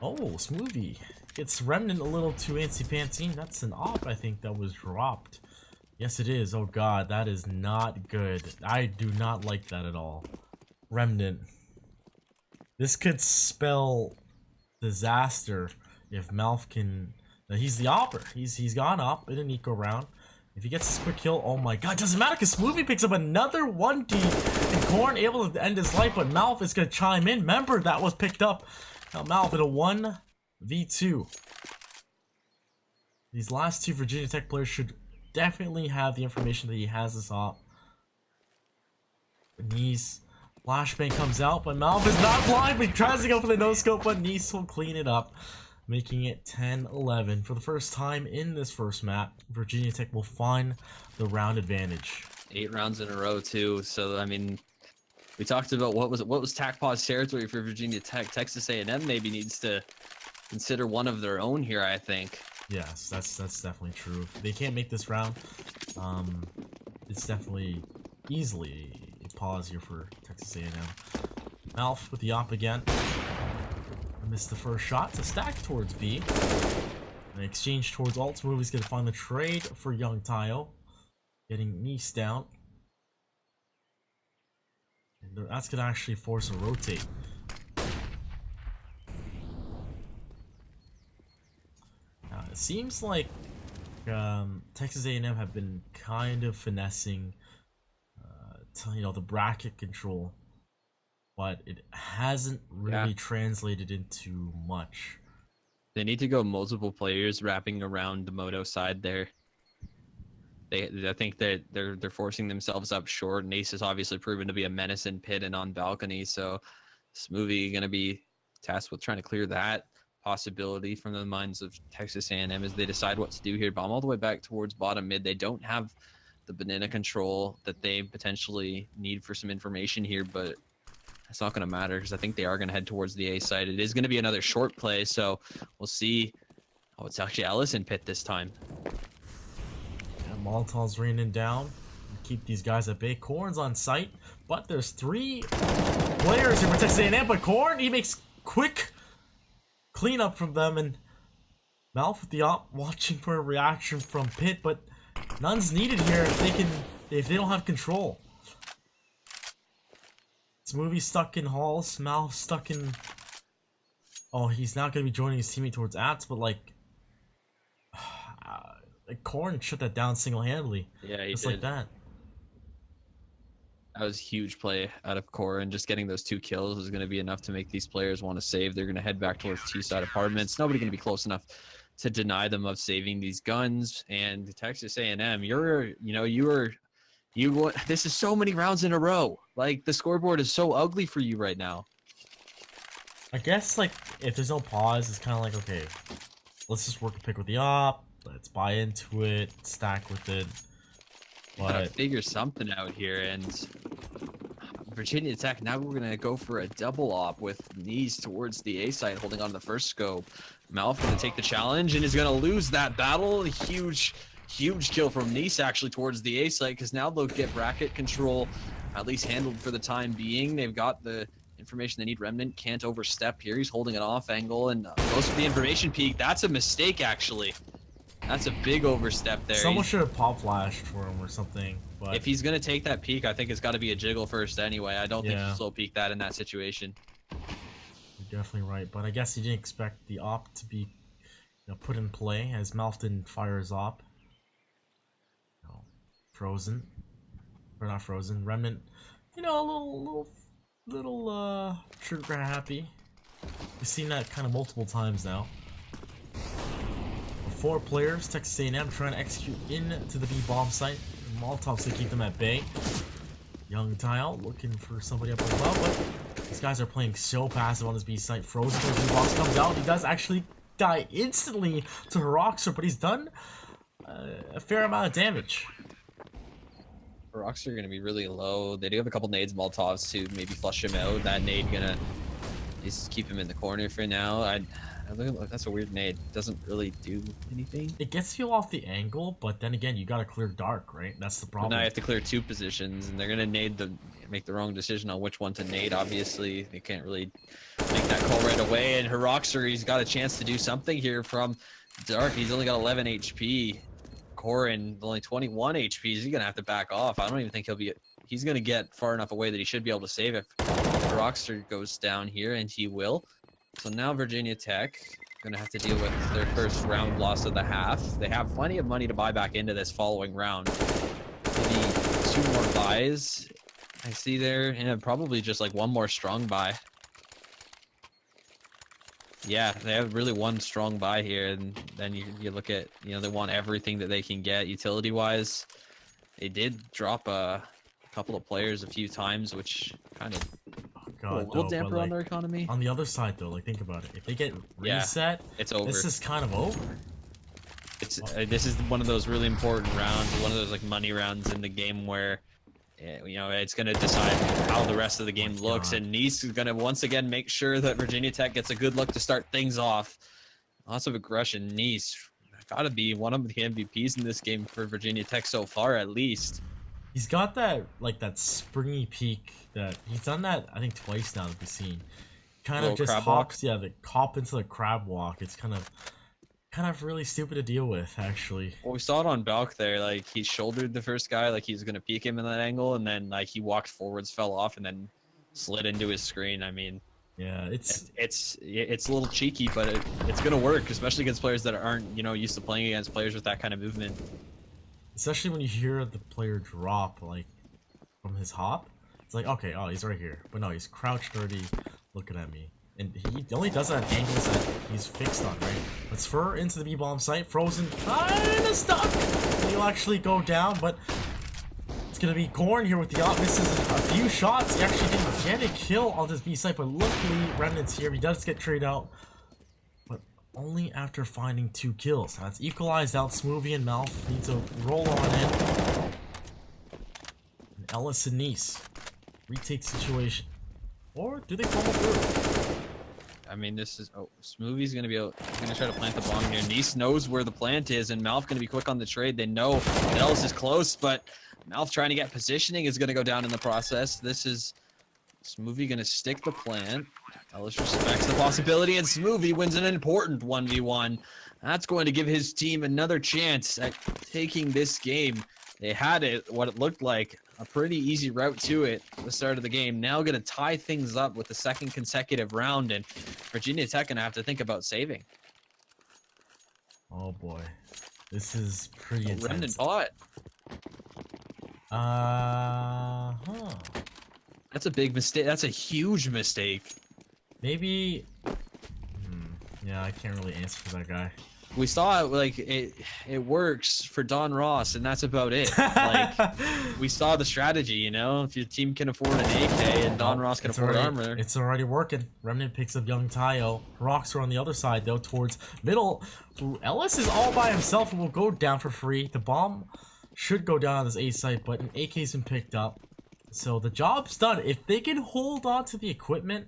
Oh, Smoothie gets Remnant a little too antsy-pantsy. That's an op, I think, that was dropped. Yes, it is. Oh god, that is not good. I do not like that at all. Remnant. This could spell disaster if Malf can. He's the opper. He's gone up in an eco round. If he gets this quick kill, oh my god, doesn't matter because Smoothie picks up another 1D and Korn able to end his life, but Malf is gonna chime in. Remember, that was picked up. Now Malf in a 1v2. These last two Virginia Tech players should definitely have the information that he has this op. Nice. Flashbang comes out, but Malf is not blind, but he tries to go for the no-scope, but Nice will clean it up, making it 10-11. For the first time in this first map, Virginia Tech will find the round advantage. 8 rounds in a row, too. So, I mean, we talked about what was TACPAW's territory for Virginia Tech. Texas A&M maybe needs to consider one of their own here, I think. Yes, that's definitely true. If they can't make this round, it's definitely easily a pause here for Texas A&M. Malf with the op again. Missed the first shot to stack towards B. An exchange towards alt. Movie's gonna find the trade for Young Tayo. Getting Nice down. And that's gonna actually force a rotate. Now, it seems like Texas A&M have been kind of finessing the bracket control, but it hasn't really translated into much. They need to go multiple players wrapping around the Moto side there. I think that they're forcing themselves up short. Nace has obviously proven to be a menace in pit and on balcony, so Smoothie going to be tasked with trying to clear that possibility from the minds of Texas A&M as they decide what to do here. Bomb all the way back towards bottom mid. They don't have the banana control that they potentially need for some information here, but it's not going to matter because I think they are going to head towards the A side. It is going to be another short play, so we'll see. Oh, it's actually Ellis in pit this time. Yeah, Molotov's raining down. Keep these guys at bay. Korn's on site, but there's 3 players here for Texas A&M, but Korn, he makes quick cleanup from them, and Malf with the op watching for a reaction from pit, but none's needed here if they don't have control. Smoothie stuck in halls, Malf stuck in. Oh, he's not gonna be joining his teammate towards apps, but like Korn shut that down single-handedly. Yeah, he just did. Like that. That was a huge play out of Core, and just getting those 2 kills is going to be enough to make these players want to save. They're going to head back towards T-side apartments. Nobody going to be close enough to deny them of saving these guns. And Texas A&M, this is so many rounds in a row. Like, the scoreboard is so ugly for you right now. I guess, like, if there's no pause, it's kind of like, okay, let's just work a pick with the op. Let's buy into it, stack with it. Gotta figure something out here, and Virginia Tech, now we're gonna go for a double op with knees towards the A side, holding on to the first scope. Malf gonna take the challenge and is gonna lose that battle. Huge kill from Nice actually towards the A site, because now they'll get bracket control at least handled for the time being. They've got the information they need. Remnant can't overstep here. He's holding an off angle and goes for the information peak. That's a mistake, actually. That's a big overstep there. Someone should have pop flashed for him or something. But if he's gonna take that peak, I think it's got to be a jiggle first anyway. I don't think you slow peek that in that situation. You're definitely right, but I guess he didn't expect the op to be put in play as Malf didn't fire his op. No, frozen, or not frozen. Remnant, a little trigger happy. We've seen that kind of multiple times now. 4 players, Texas A&M trying to execute into the B bomb site. Molotovs to keep them at bay. Young Tile looking for somebody up above, but these guys are playing so passive on this B site. Frozen goes B box comes out. He does actually die instantly to Ro16, but he's done a fair amount of damage. Ro16 are going to be really low. They do have a couple nades, Molotovs to maybe flush him out. That nade going to just keep him in the corner for now. That's a weird nade. Doesn't really do anything. It gets you off the angle, but then again, you gotta clear dark, right? That's the problem. But now you have to clear 2 positions, and they're gonna make the wrong decision on which one to nade. Obviously, they can't really make that call right away. And Ro16, he's got a chance to do something here from dark. He's only got 11 HP. Corin only 21 HP. He's gonna have to back off. I don't even think he's gonna get far enough away that he should be able to save if Ro16 goes down here, and he will. So now Virginia Tech gonna have to deal with their first round loss of the half. They have plenty of money to buy back into this following round. Maybe 2 more buys I see there, and probably just like 1 more strong buy. Yeah, they have really 1 strong buy here, and then you look at, you know, they want everything that they can get utility wise. They did drop a couple of players a few times, which kind of God, a little damper on their economy. On the other side, though, like, think about it. If they get reset, it's over. This is kind of over. This is one of those really important rounds, one of those like money rounds in the game where, you know, it's going to decide how the rest of the game looks. And Nice is going to once again make sure that Virginia Tech gets a good look to start things off. Lots of aggression. Nice got to be one of the MVPs in this game for Virginia Tech so far, at least. He's got that, like, that springy peak that he's done that, I think, twice now that we've seen. Kind of just hops, yeah, the hop into the crab walk. It's kind of really stupid to deal with, actually. Well, we saw it on Balk there. Like, he shouldered the first guy, like he's gonna peek him in that angle, and then like he walked forwards, fell off, and then slid into his screen. I mean, yeah, it's a little cheeky, but it's gonna work, especially against players that aren't, you know, used to playing against players with that kind of movement. Especially when you hear the player drop, like, from his hop. It's like, okay, oh, he's right here. But no, he's crouched already looking at me. And he only does that at angles that he's fixed on, right? Let's fur into the B-bomb site. Frozen kinda stuck. He'll actually go down, but it's gonna be Gorn here with the op. Misses a few shots. He actually didn't get a kill on this B site, but luckily Remnant's here. He does get traded out, but only after finding 2 kills. Now it's equalized out. Smoothie and Malf need to roll on in. And Ellis and Nice retake the situation. Or do they follow through? I mean, this is Smoothie's gonna try to plant the bomb here. Nice knows where the plant is, and Malf gonna be quick on the trade. They know that Ellis is close, but Malf trying to get positioning is gonna go down in the process. This is Smoothie gonna stick the plant. Ellis respects the possibility, and Smoothie wins an important 1v1. That's going to give his team another chance at taking this game. They had what it looked like, a pretty easy route to it at the start of the game. Now going to tie things up with the 2nd consecutive round, and Virginia Tech going to have to think about saving. Oh boy, this is pretty intense. Remnant bot. That's a big mistake. That's a huge mistake. Maybe. Yeah, I can't really answer for that guy. We saw it, like, it works for Don Ross, and that's about it. Like, we saw the strategy, you know? If your team can afford an AK and Don Ross can afford armor. It's already working. Remnant picks up Young Tayo. Rocks are on the other side, though, towards middle. Ellis is all by himself and will go down for free. The bomb should go down on this A site, but an AK's been picked up. So the job's done. If they can hold on to the equipment,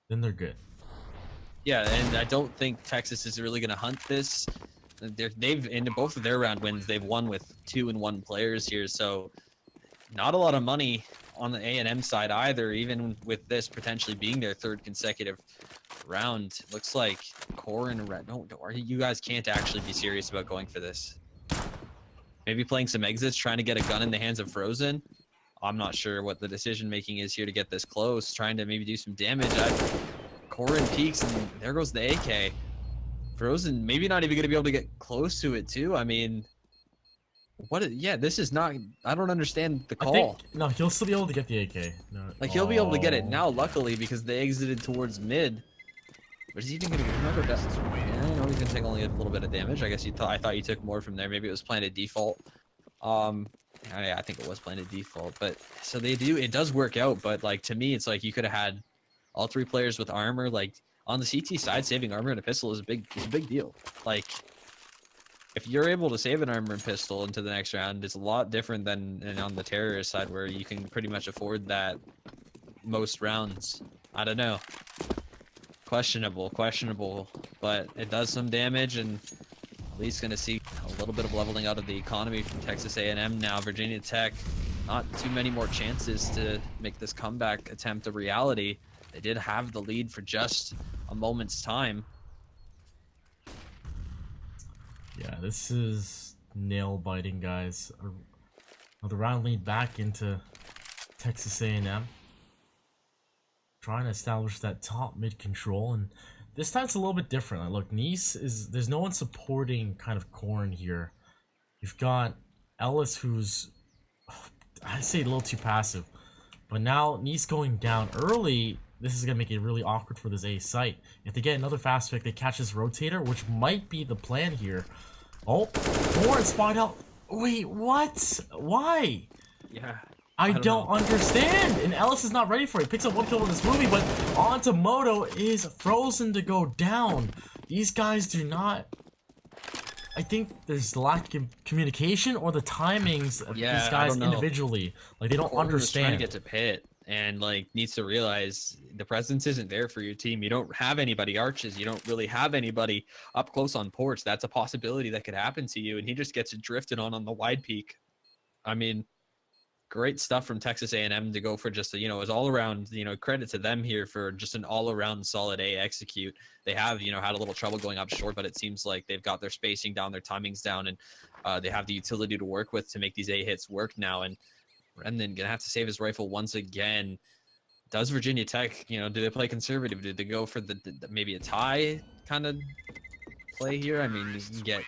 then they're good. Yeah, and I don't think Texas is really going to hunt this. They've in both of their round wins, they've won with 2 and 1 players here, so not a lot of money on the A&M side either, even with this potentially being their 3rd consecutive round. Looks like Core and Red. No, you guys can't actually be serious about going for this. Maybe playing some exits, trying to get a gun in the hands of Frozen. I'm not sure what the decision making is here to get this close. Trying to maybe do some damage. Corin peaks, and there goes the AK. Frozen maybe not even going to be able to get close to it too. I mean, yeah, this is not. I don't understand the call. No, he'll still be able to get the AK. No, like he'll be able to get it now, luckily, because they exited towards mid. But is he even gonna get another death? Yeah, I know he's gonna take only a little bit of damage. I guess I thought you took more from there. Maybe it was planted default. I think it was planted default. But so they do. It does work out. But like to me, it's like you could have had all 3 players with armor. Like on the CT side, saving armor and a pistol is a big deal. Like if you're able to save an armor and pistol into the next round, it's a lot different than on the terrorist side where you can pretty much afford that most rounds. I don't know. Questionable, but it does some damage, and at least gonna see a little bit of leveling out of the economy from Texas A&M now. Virginia Tech, not too many more chances to make this comeback attempt a reality. They did have the lead for just a moment's time. Yeah, this is nail biting, guys. The round lead back into Texas A&M. Trying to establish that top mid control, and this time it's a little bit different. Like, look, Nice is, there's no one supporting kind of Corn here. You've got Ellis, who's, I'd say, a little too passive. But now Nice going down early, this is gonna make it really awkward for this A site. If they get another fast pick, they catch this rotator, which might be the plan here. Oh, Corn spotted out. Wait, what? Why? Yeah. I don't understand, and Ellis is not ready for it. He picks up 1 kill in this movie, but onto Moto is frozen to go down. These guys do not... I think there's lack of communication or the timings of these guys individually. Like, they don't understand. Trying to get to pit and like needs to realize the presence isn't there for your team. You don't have anybody arches. You don't really have anybody up close on porch. That's a possibility that could happen to you, and he just gets drifted on the wide peak. I mean, great stuff from Texas A&M to go for just a, it was all around, credit to them here for just an all around solid A execute. They have, had a little trouble going up short, but it seems like they've got their spacing down, their timings down, and they have the utility to work with to make these A hits work now. And Remden gonna have to save his rifle once again. Does Virginia Tech, do they play conservative? Do they go for the maybe a tie kind of play here? I mean, you can get,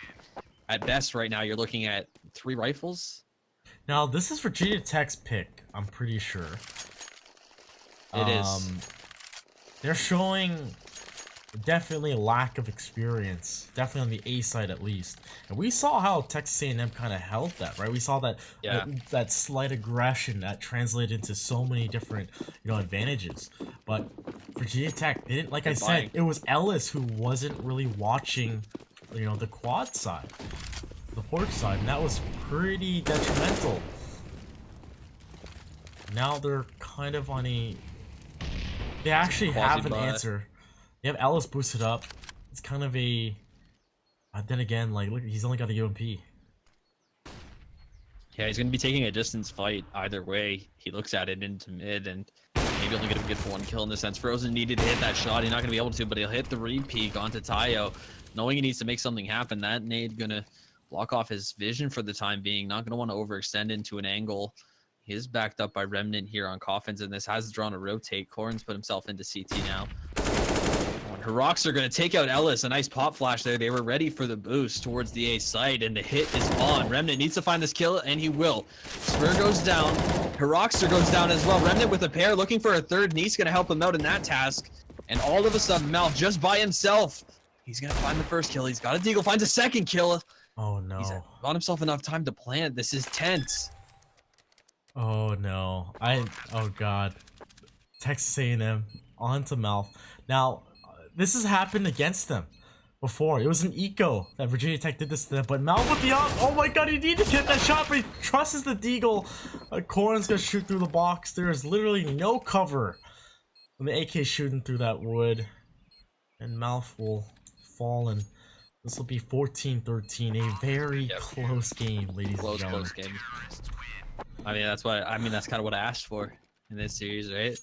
at best right now, you're looking at 3 rifles. Now, this is Virginia Tech's pick, I'm pretty sure. It is. They're showing definitely a lack of experience, definitely on the A side at least. And we saw how Texas A&M kind of held that, right? We saw that that slight aggression that translated into so many different, advantages. But Virginia Tech didn't, like I said, it was Ellis who wasn't really watching, the quad side, the porch side, and that was pretty detrimental. Now they're kind of on a... They actually have an answer. They have Ellis boosted up. It's kind of a... then again, like, look, he's only got the UMP. Yeah, he's going to be taking a distance fight either way. He looks at it into mid, and maybe only going to get for 1 kill in this sense. Frozen needed to hit that shot. He's not going to be able to, but he'll hit the re-peek onto Tayo. Knowing he needs to make something happen, that nade going to block off his vision for the time being. Not going to want to overextend into an angle. He is backed up by Remnant here on Coffins, and this has drawn a rotate. Corn's put himself into CT now. Heroics are going to take out Ellis. A nice pop flash there. They were ready for the boost towards the A site, and the hit is on. Remnant needs to find this kill, and he will. Spur goes down. Heroics goes down as well. Remnant with a pair, looking for a third. Nice going to help him out in that task. And all of a sudden, Mal just by himself. He's going to find the first kill. He's got a deagle, finds a second kill. Oh, no. He's got himself enough time to plant. This is tense. Oh, no. Oh, God. Texas A&M onto Malf. Now, this has happened against them before. It was an eco that Virginia Tech did this to them, but Malf with the up. Oh, my God. He needed to get that shot, but he trusts the deagle. Corn's going to shoot through the box. There is literally no cover when the AK shooting through that wood. And Malf will fall, and this will be 14-13, a very close game, ladies and gentlemen. Close game. I mean, that's kind of what I asked for in this series, right?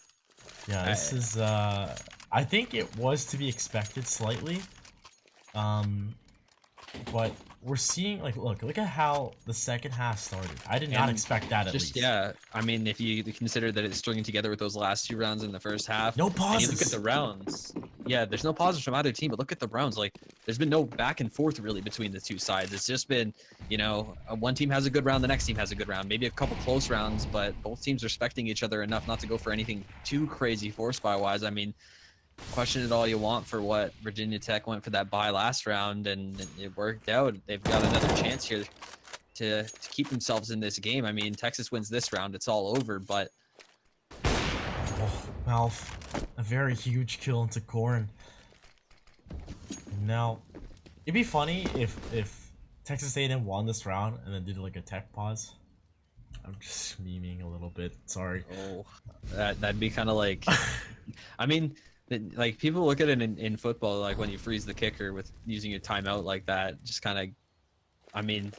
Yeah, this is, I think it was to be expected slightly. But we're seeing, like, look at how the second half started. I did not expect that, at least. Yeah, I mean, if you consider that it's stringing together with those last 2 rounds in the first half. No pauses. And you look at the rounds. Yeah, there's no pauses from either team, but look at the rounds. Like, there's been no back and forth, really, between the 2 sides. It's just been, one team has a good round, the next team has a good round. Maybe a couple close rounds, but both teams respecting each other enough not to go for anything too crazy force-by-wise. I mean, question it all you want for what Virginia Tech went for that bye last round, and it worked out. They've got another chance here to keep themselves in this game. I mean, Texas wins this round, it's all over, but... Oh, Malf, a very huge kill into Corn. Now, it'd be funny if Texas A&M won this round and then did like a tech pause. I'm just memeing a little bit. Sorry. Oh, that'd be kind of like... I mean, like, people look at it in football, like when you freeze the kicker with using a timeout like that, just kind of... I mean...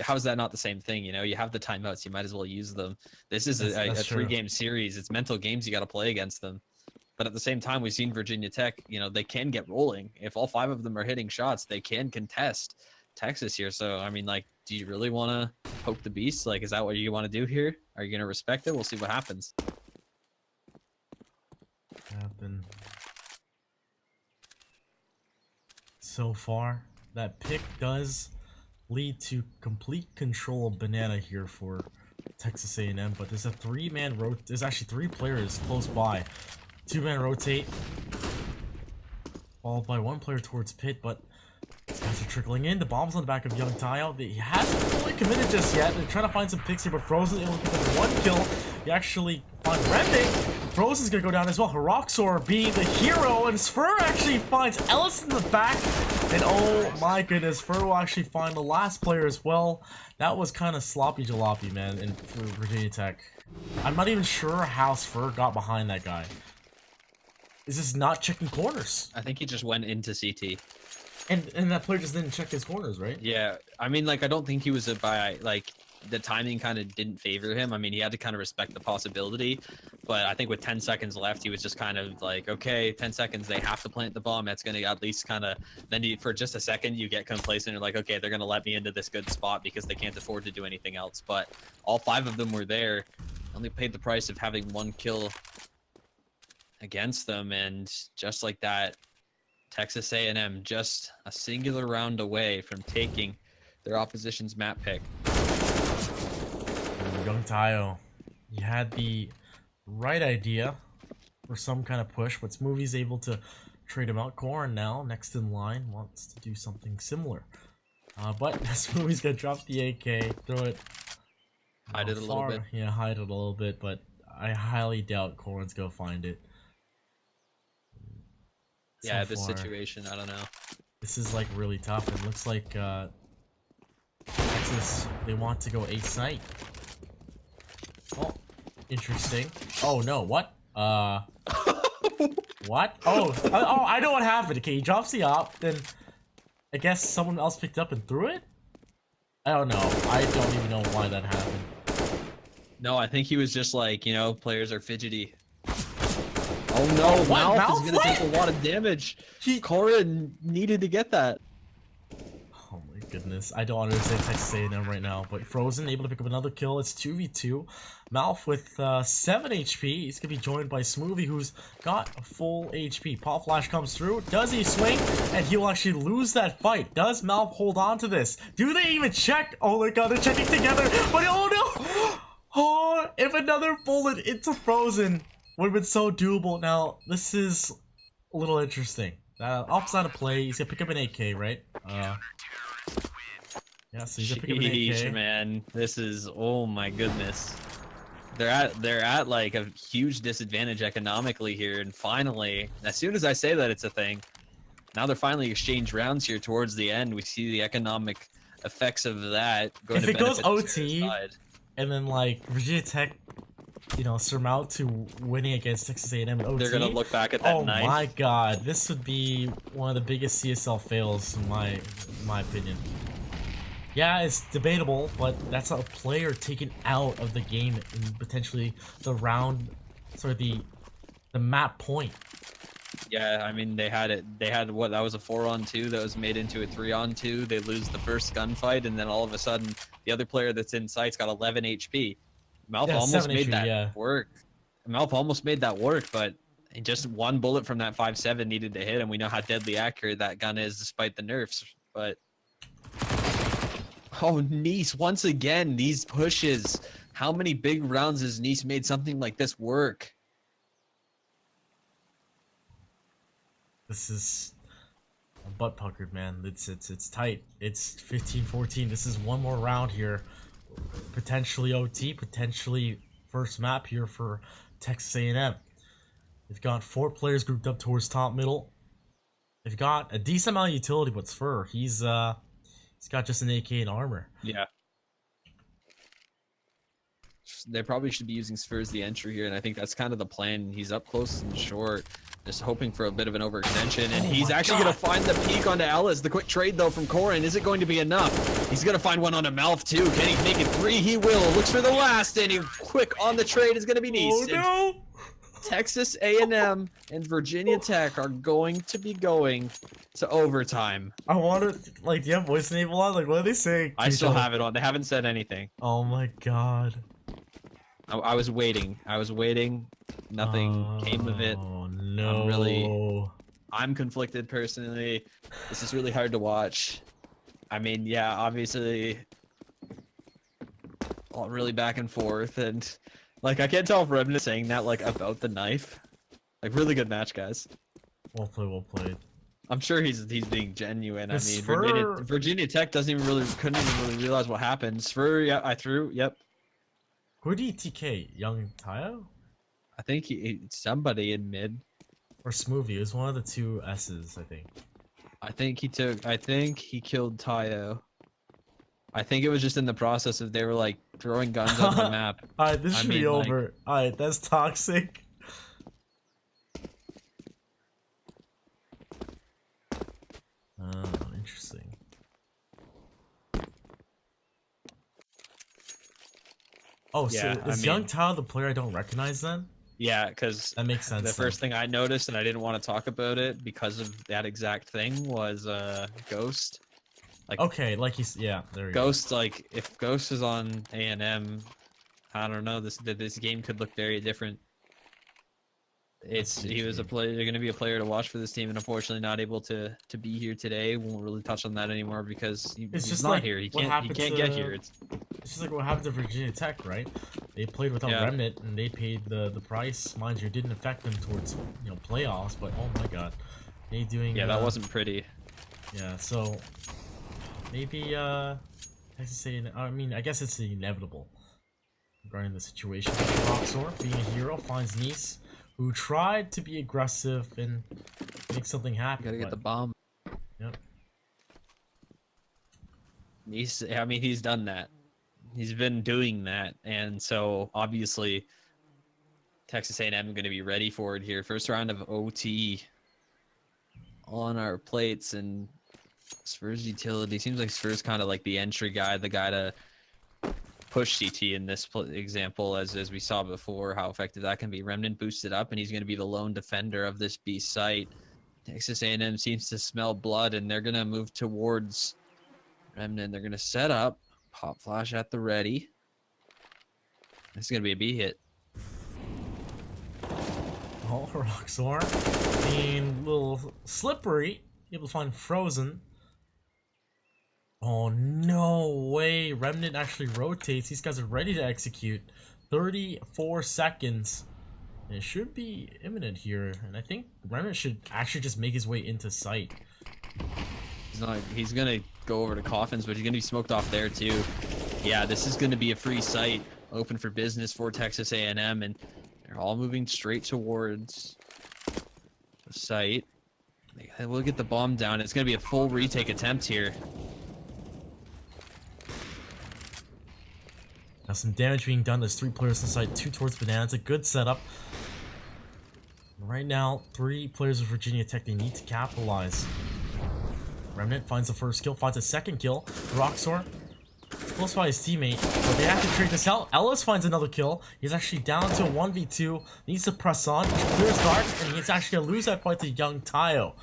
How is that not the same thing? You know, you have the timeouts, you might as well use them. This is a 3-game series. It's mental games you got to play against them. But at the same time, we've seen Virginia Tech, you know, they can get rolling. If all 5 of them are hitting shots, they can contest Texas here. So, I mean, like, do you really want to poke the beast? Like, is that what you want to do here? Are you going to respect it? We'll see what happens. Happen. So far, that pick does lead to complete control of Banana here for Texas A&M, but there's a 3-man rotate. There's actually 3 players close by. 2-man rotate, followed by 1 player towards pit, but these guys are trickling in. The bomb's on the back of Young Tayo. He hasn't fully committed just yet. They're trying to find some picks here, but Frozen able to pick up 1 kill. You actually find Rending. Frozen's gonna go down as well. Heroxor being the hero, and Spur actually finds Ellis in the back. And oh my goodness, Spur will actually find the last player as well. That was kind of sloppy jalopy, man, for Virginia Tech. I'm not even sure how Spur got behind that guy. Is this not checking corners? I think he just went into CT. And that player just didn't check his corners, right? Yeah, I mean, like, I don't think he was like, the timing kind of didn't favor him. I mean, he had to kind of respect the possibility, but I think with 10 seconds left, he was just kind of like, okay, 10 seconds, they have to plant the bomb. That's going to at least kind of, then for just a second, you get complacent. You're like, okay, they're going to let me into this good spot because they can't afford to do anything else. But all 5 of them were there, only paid the price of having 1 kill against them, and just like that, Texas A&M just a singular round away from taking their opposition's map pick. Young Tayo, he had the right idea for some kind of push, but Smoothie's able to trade him out. Corn now, next in line, wants to do something similar. But Smoothie's gonna drop the AK, throw it. Hide it a little bit. Yeah, hide it a little bit, but I highly doubt Corn's gonna find it. Yeah, this situation, I don't know. This is like really tough. It looks like Texas, they want to go A site. Oh, interesting. Oh no, what? What? Oh, I know what happened. Okay, he drops the op, then I guess someone else picked up and threw it? I don't know. I don't even know why that happened. No, I think he was just like, you know, players are fidgety. Oh no, Malf is gonna take a lot of damage. Corin needed to get that. Oh my goodness, I don't understand Texas A&M right now, but Frozen able to pick up another kill. It's 2v2. Malf with 7 HP. He's gonna be joined by Smoothie, who's got full HP. Pop Flash comes through. Does he swing? And he'll actually lose that fight. Does Malf hold on to this? Do they even check? Oh my god, they're checking together. But oh no! Oh, if another bullet into Frozen would have been so doable. Now, this is a little interesting. Offside of play, he's gonna pick up an AK, right? Yeah, so he's gonna pick up an AK. Man, this is, oh my goodness. They're at like a huge disadvantage economically here, and finally, as soon as I say that it's a thing, now they're finally exchange rounds here towards the end. We see the economic effects of that going if to it goes benefit OT, and then like Virginia Tech, you know, surmount to winning against Texas A&M in OT, they're gonna look back at that knife. Oh my god, this would be one of the biggest CSL fails in my opinion. Yeah, it's debatable, but that's a player taken out of the game and potentially the round, the map point. Yeah, I mean, they had what, that was a 4-on-2 that was made into a 3-on-2. They lose the first gunfight, and then all of a sudden the other player that's in sight's got 11 HP. Malf almost made that work. Malf almost made that work, but just 1 bullet from that 5.7 needed to hit, and we know how deadly accurate that gun is despite the nerfs. But oh, Nice, once again, these pushes. How many big rounds has Nice made something like this work? This is I'm butt puckered, man. It's tight. It's 15-14. This is one more round here. Potentially OT, potentially first map here for Texas A&M. They've got 4 players grouped up towards top middle. They've got a decent amount of utility, but Spur, he's got just an AK and armor. Yeah. They probably should be using Spur as the entry here, and I think that's kind of the plan. He's up close and short, just hoping for a bit of an overextension, and he's actually going to find the peak onto Ellis. The quick trade, though, from Corin. Is it going to be enough? He's going to find one onto Malf, too. Can he make it 3? He will. Looks for the last, and he quick on the trade is going to be Nice. Oh, no! Texas A&M and Virginia Tech are going to be going to overtime. I wanted, like, do you have voice enable on? Like, what are they saying? I still have it on. They haven't said anything. Oh my god. I was waiting. Nothing came of it. Oh no. I'm conflicted personally. This is really hard to watch. I mean, yeah, obviously, all really back and forth, and like I can't tell if Remnant is saying that like about the knife. Like, really good match, guys. Well played, well played. I'm sure he's being genuine. I mean, Spur... Virginia Tech couldn't even really realize what happened. Spur, yeah, I threw. Yep. Who did he TK? Young Tayo? I think somebody in mid. Or Smoothie. It was one of the 2 S's, I think. I think he killed Tayo. I think it was just in the process of they were like throwing guns on the map. Alright, this should be over. Like... Alright, that's toxic. Oh, interesting. Oh, yeah, so is Young Tao the player I don't recognize then? Yeah, because that makes sense. The first thing I noticed, and I didn't want to talk about it because of that exact thing, was Ghost. Like, okay, like he's there you Ghost, go. Like if Ghost is on A&M, I don't know. This game could look very different. He was a player. They're going to be a player to watch for this team, and unfortunately not able to be here today. Won't really touch on that anymore because he's just not like here. He can't get here. It's just like what happened to Virginia Tech, right? They played without Remnant, and they paid the price. Mind you, it didn't affect them towards playoffs. But oh my god, they doing that wasn't pretty. Yeah, so maybe Texas A&M. I mean, I guess it's inevitable regarding the situation. Roxor, being a hero, finds Nice, who tried to be aggressive and make something happen. Gotta get the bomb. Yep. I mean, he's done that. He's been doing that, and so obviously Texas A&M going to be ready for it here. First round of OT on our plates, and Spurs utility seems like Spurs kind of like the entry guy, the guy to push CT in this example, as we saw before, how effective that can be. Remnant boosted up, and he's going to be the lone defender of this B site. Texas A&M seems to smell blood, and they're going to move towards Remnant. They're going to set up, pop flash at the ready. This is going to be a B hit. Oh, Roxor being a little slippery, able to find Frozen. Oh, no way. Remnant actually rotates. These guys are ready to execute. 34 seconds. And it should be imminent here. And I think Remnant should actually just make his way into sight. He's going to go over to Coffins, but he's going to be smoked off there too. Yeah, this is going to be a free site. Open for business for Texas A&M. And they're all moving straight towards the site. They will get the bomb down. It's going to be a full retake attempt here. Now some damage being done. There's 3 players inside, 2 towards Banana. It's a good setup. Right now, 3 players of Virginia Tech. They need to capitalize. Remnant finds the first kill, finds a second kill. Roxor, close by his teammate, but they have to trade this out. Ellis finds another kill. He's actually down to 1v2. Needs to press on. He clears dark, and he's actually going to lose that fight to Young Tayo.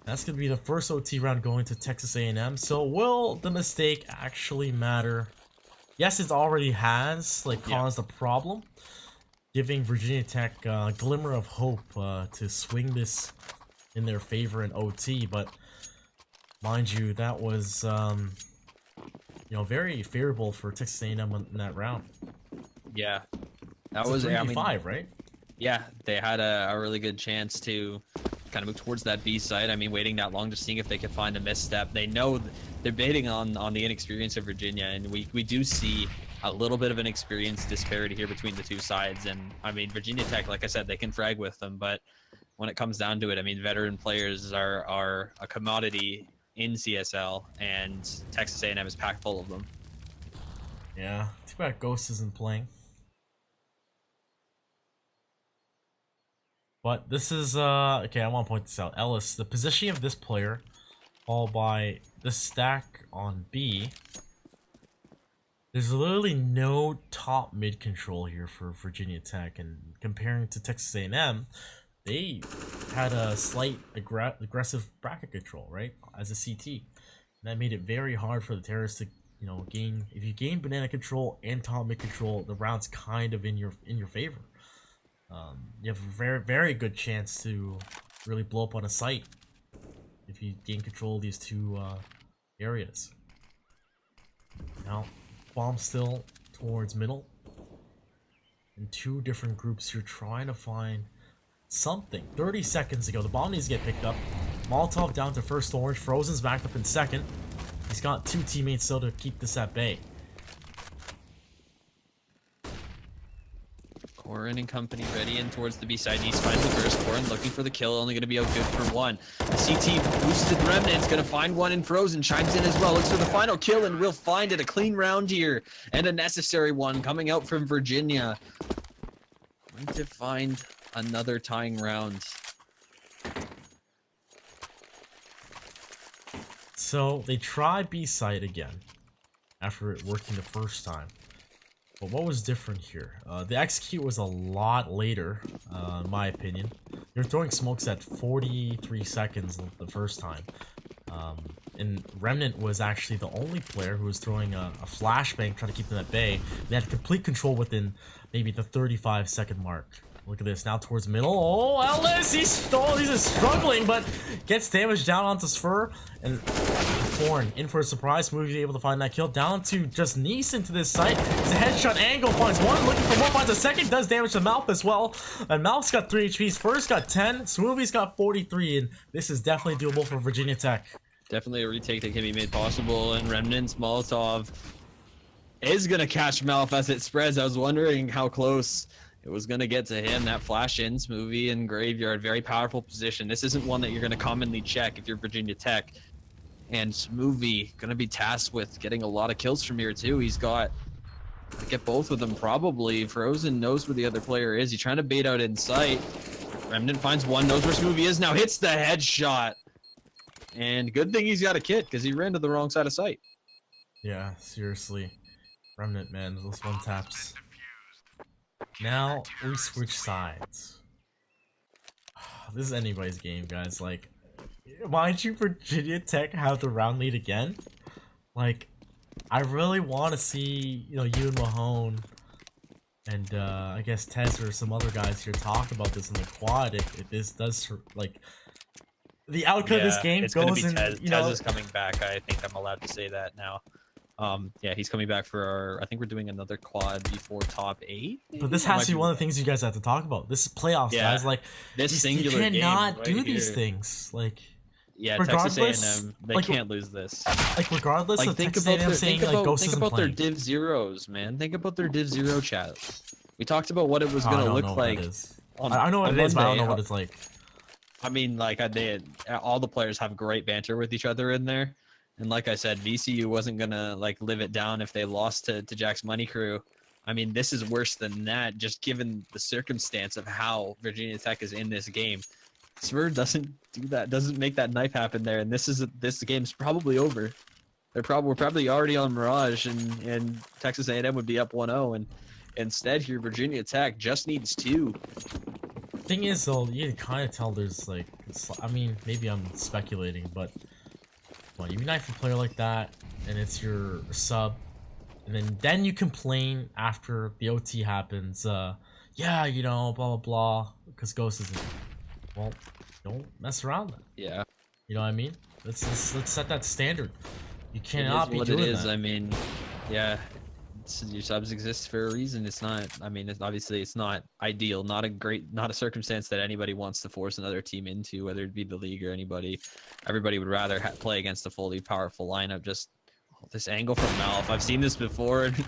That's going to be the first OT round going to Texas A&M. So will the mistake actually matter? Yes, it already has caused a problem, giving Virginia Tech a glimmer of hope to swing this in their favor in OT. But mind you, that was very favorable for Texas A&M in that round. Yeah, that was 3v5, right? Yeah, they had a really good chance to kind of move towards that B site. I mean, waiting that long, just seeing if they could find a misstep. They know they're baiting on the inexperience of Virginia, and we do see a little bit of an experience disparity here between the two sides. And I mean, Virginia Tech, like I said, they can frag with them, but when it comes down to it, I mean, veteran players are a commodity in CSL, and Texas A&M is packed full of them. Yeah, too bad Ghost isn't playing. But this is, okay, I want to point this out. Ellis, the positioning of this player, followed by the stack on B, there's literally no top mid control here for Virginia Tech, and comparing to Texas A&M, they had a slight aggressive bracket control, right, as a CT. And that made it very hard for the terrorists to, you know, gain. If you gain banana control and top mid control, the round's kind of in your favor. You have a very good chance to really blow up on a site if you gain control of these two areas. Now, bomb still towards middle. In two different groups, you're trying to find something. 30 seconds ago, the bomb needs to get picked up. Molotov down to first orange. Frozen's backed up in second. He's got two teammates still to keep this at bay. Corin and company ready in towards the B side. He's finds the first. Corin looking for the kill, only going to be out good for one. The CT boosted Remnant's going to find one, and Frozen chimes in as well. Looks for the final kill, and we'll find it. A clean round here, and a necessary one coming out from Virginia. Going to find another tying round. So they try B side again after it working the first time. But what was different here? The execute was a lot later, in my opinion. They're throwing smokes at 43 seconds the first time. And Remnant was actually the only player who was throwing a flashbang trying to keep them at bay. They had complete control within maybe the 35-second mark. Look at this, now towards middle. Oh, Ellis, he's just struggling, but gets damage down onto Spur. And Thorn in for a surprise move, able to find that kill. Down to just Nice into this site. It's a headshot angle, finds one, looking for more, finds a second, does damage to Mouth as well. And Mouth's got 3 HPs, Spur's got 10, Smoothie's got 43, and this is definitely doable for Virginia Tech. Definitely a retake that can be made possible, and Remnant's Molotov is going to catch Mouth as it spreads. I was wondering how close it was going to get to him. That flash in, Smoothie and Graveyard, very powerful position. This isn't one that you're going to commonly check if you're Virginia Tech. And Smoothie going to be tasked with getting a lot of kills from here too. He's got to get both of them probably. Frozen knows where the other player is. He's trying to bait out in sight. Remnant finds one, knows where Smoothie is, now hits the headshot. And good thing he's got a kit, because he ran to the wrong side of sight. Yeah, seriously. Remnant, man, those one taps. Now we switch sides. This is anybody's game, guys. Like, mind you, Virginia Tech have the round lead again. Like, I really want to see, you know, you and Mahone and I guess Tez or some other guys here talk about this in the quad. If this does, like, the outcome of this game goes in, Tez. you know, Tez is coming back. I think I'm allowed to say that now. Yeah, he's coming back for our, I think we're doing another quad before top 8. Maybe? But this has to be one of the things you guys have to talk about. This is playoffs, Yeah, guys. Like, this singular you cannot game do right these here. things. Like, Yeah, regardless, Texas A&M, they like, can't lose this. like regardless Like, of think Texas about A&M their, saying think like about, Ghost think isn't about their playing. div zeros, man. Think about their div zero chat. We talked about what it was Oh, I gonna don't look know what like. that is. On, I know what on it is, but I don't Monday. know what it's like. I mean, like, all the players have great banter with each other in there. And like I said, VCU wasn't gonna like live it down if they lost to Jack's Money Crew. I mean, this is worse than that, just given the circumstance of how Virginia Tech is in this game. Sver doesn't do that, doesn't make that knife happen there, and this game's probably over. We're probably already on Mirage, and Texas A&M would be up 1-0, and instead here Virginia Tech just needs 2. Thing is, though, you can kind of tell there's like, I mean, maybe I'm speculating, but well, you knife a player like that, and it's your sub, and then you complain after the OT happens. Yeah, you know, blah blah blah, because Ghost isn't. Well, don't mess around then. Yeah. You know what I mean? Let's set that standard. You It cannot is be what doing it is. that. I mean, yeah, your subs exist for a reason. It's not. I mean, obviously it's not ideal. Not a circumstance that anybody wants to force another team into, whether it be the league or anybody. Everybody would rather play against a fully powerful lineup. Just this angle from Malf. I've seen this before. And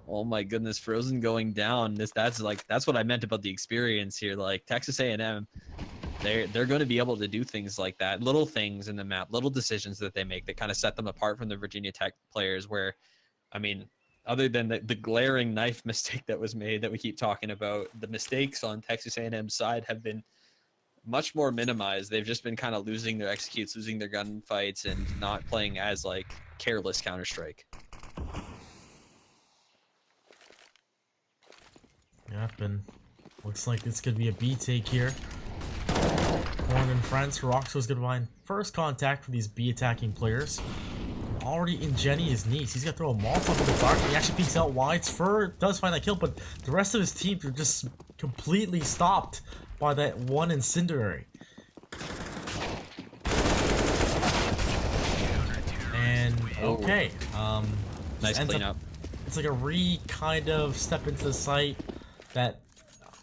oh my goodness, Frozen going down. That's what I meant about the experience here. Like Texas A&M, they're going to be able to do things like that, little things in the map, little decisions that they make that kind of set them apart from the Virginia Tech players. Where, I mean, other than the glaring knife mistake that was made that we keep talking about, the mistakes on Texas A&M's side have been much more minimized. They've just been kind of losing their executes, losing their gunfights, and not playing as like careless Counter-Strike. Yep, and looks like it's gonna be a B take here. Corn and friends, Roxo's gonna find first contact for these B attacking players. Already in Jenny, his niece. He's gonna throw a Molotov in the dark. He actually peeks out wide. Spur does find that kill, but the rest of his team are just completely stopped by that one incendiary. And okay, Nice cleanup. It's like a kind of step into the site that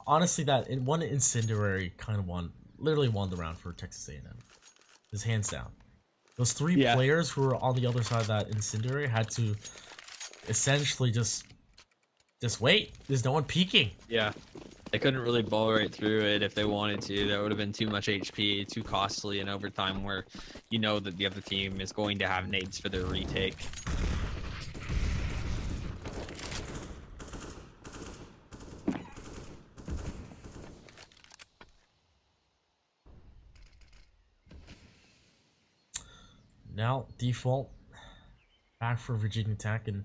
honestly that in one incendiary kind of literally won the round for Texas A&M. Just hands down. Those three players who were on the other side of that incendiary had to essentially just wait. There's no one peeking. Yeah. They couldn't really ball right through it if they wanted to. That would have been too much HP, too costly in overtime where you know that the other team is going to have nades for their retake. Now, default back for Virginia Tech, and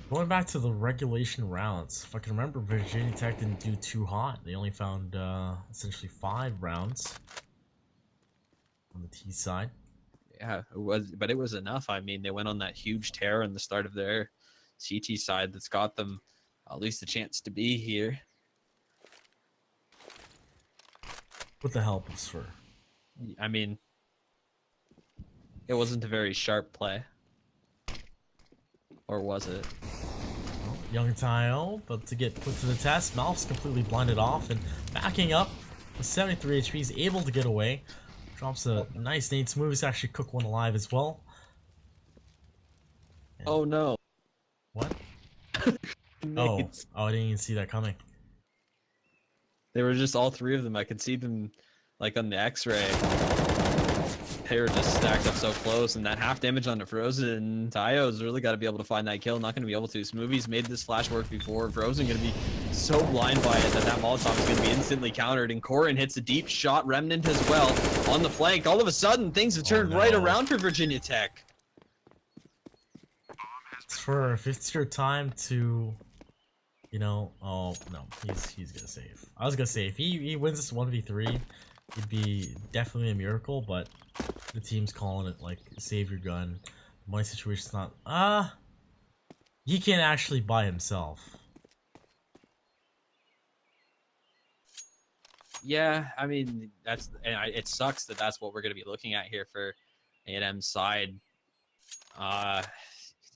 going back to the regulation rounds, if I can remember, Virginia Tech didn't do too hot. They only found essentially 5 rounds on the T side. Yeah, but it was enough. I mean, they went on that huge tear in the start of their CT side that's got them at least a chance to be here. With the help of Spur. I mean, it wasn't a very sharp play. Or was it? Well, Young Tayo about to get put to the test. Malf's completely blinded off and backing up with 73 HP. He's able to get away. Drops a nice nade smooth. He's actually cooked one alive as well. And oh no. what? Oh, I didn't even see that coming. They were just all 3 of them. I could see them like on the X-ray. They were just stacked up so close, and that half damage on the Frozen. Tayo's really got to be able to find that kill. Not going to be able to. Smoothie's made this flash work before. Frozen going to be so blind by it that Molotov is going to be instantly countered. And Corin hits a deep shot. Remnant as well on the flank. All of a sudden, things have turned right around for Virginia Tech. For if it's your time to, you know, oh no, he's gonna save. I was gonna say if he wins this 1v3, it'd be definitely a miracle, but the team's calling it like save your gun. My situation's not. He can't actually by himself. Yeah, I mean it sucks that that's what we're going to be looking at here for A&M's side.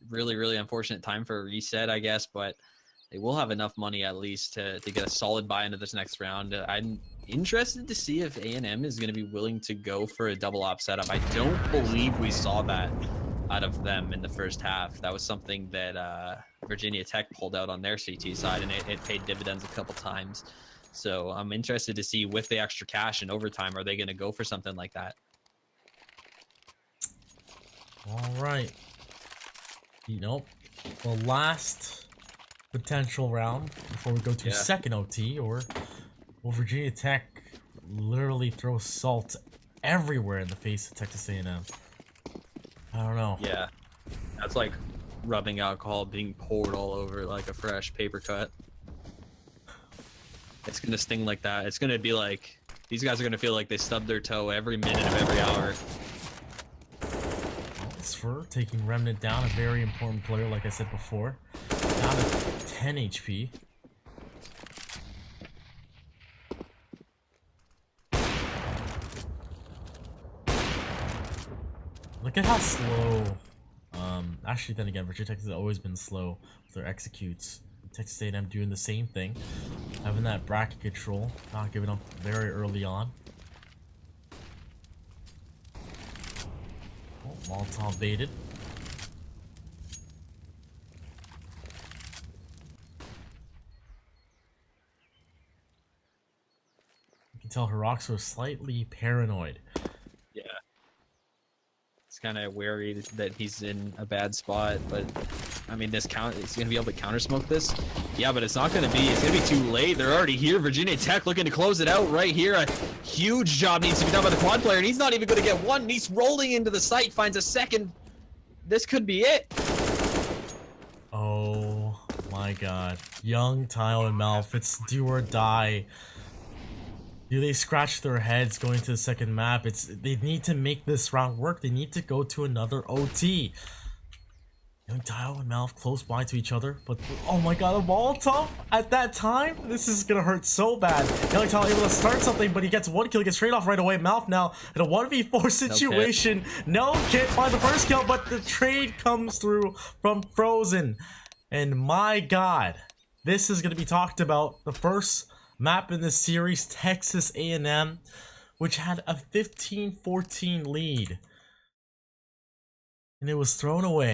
Really unfortunate time for a reset, I guess, but they will have enough money at least to get a solid buy into this next round. I'm interested to see if A&M is going to be willing to go for a double op setup. I don't believe we saw that out of them in the first half. That was something that Virginia Tech pulled out on their CT side, and it paid dividends a couple times. So I'm interested to see with the extra cash and overtime, are they going to go for something like that? All right. You know, the last potential round before we go to second OT, or will Virginia Tech literally throw salt everywhere in the face of Texas A&M? I don't know. Yeah, that's like rubbing alcohol being poured all over like a fresh paper cut. It's gonna sting like that. It's gonna be like these guys are gonna feel like they stubbed their toe every minute of every hour. For taking Remnant down, a very important player, like I said before, down to 10 HP. Look at how slow Actually, then again, Virginia Tech has always been slow with their executes. Texas A&M doing the same thing, having that bracket control, not giving up very early on. Oh, Molotov baited. You can tell Hiroxo is slightly paranoid. Yeah. He's kind of wary that he's in a bad spot, but I mean, he's gonna be able to counter smoke this. Yeah, but it's not gonna be. It's gonna be too late. They're already here. Virginia Tech looking to close it out right here. A huge job needs to be done by the quad player, and he's not even gonna get one. He's rolling into the site, finds a second. This could be it. Oh my god. Young, Tile, and Malf, it's do or die. Do they scratch their heads going to the second map? They need to make this round work. They need to go to another OT. Young Tile and Malf close by to each other, but oh my god, a Molotov at that time? This is gonna hurt so bad. Young Tile able to start something, but he gets one kill, gets trade off right away. Malf now in a 1v4 situation. No, can't find the first kill, but the trade comes through from Frozen. And my god, this is gonna be talked about. The first map in this series, Texas A&M, which had a 15-14 lead. And it was thrown away.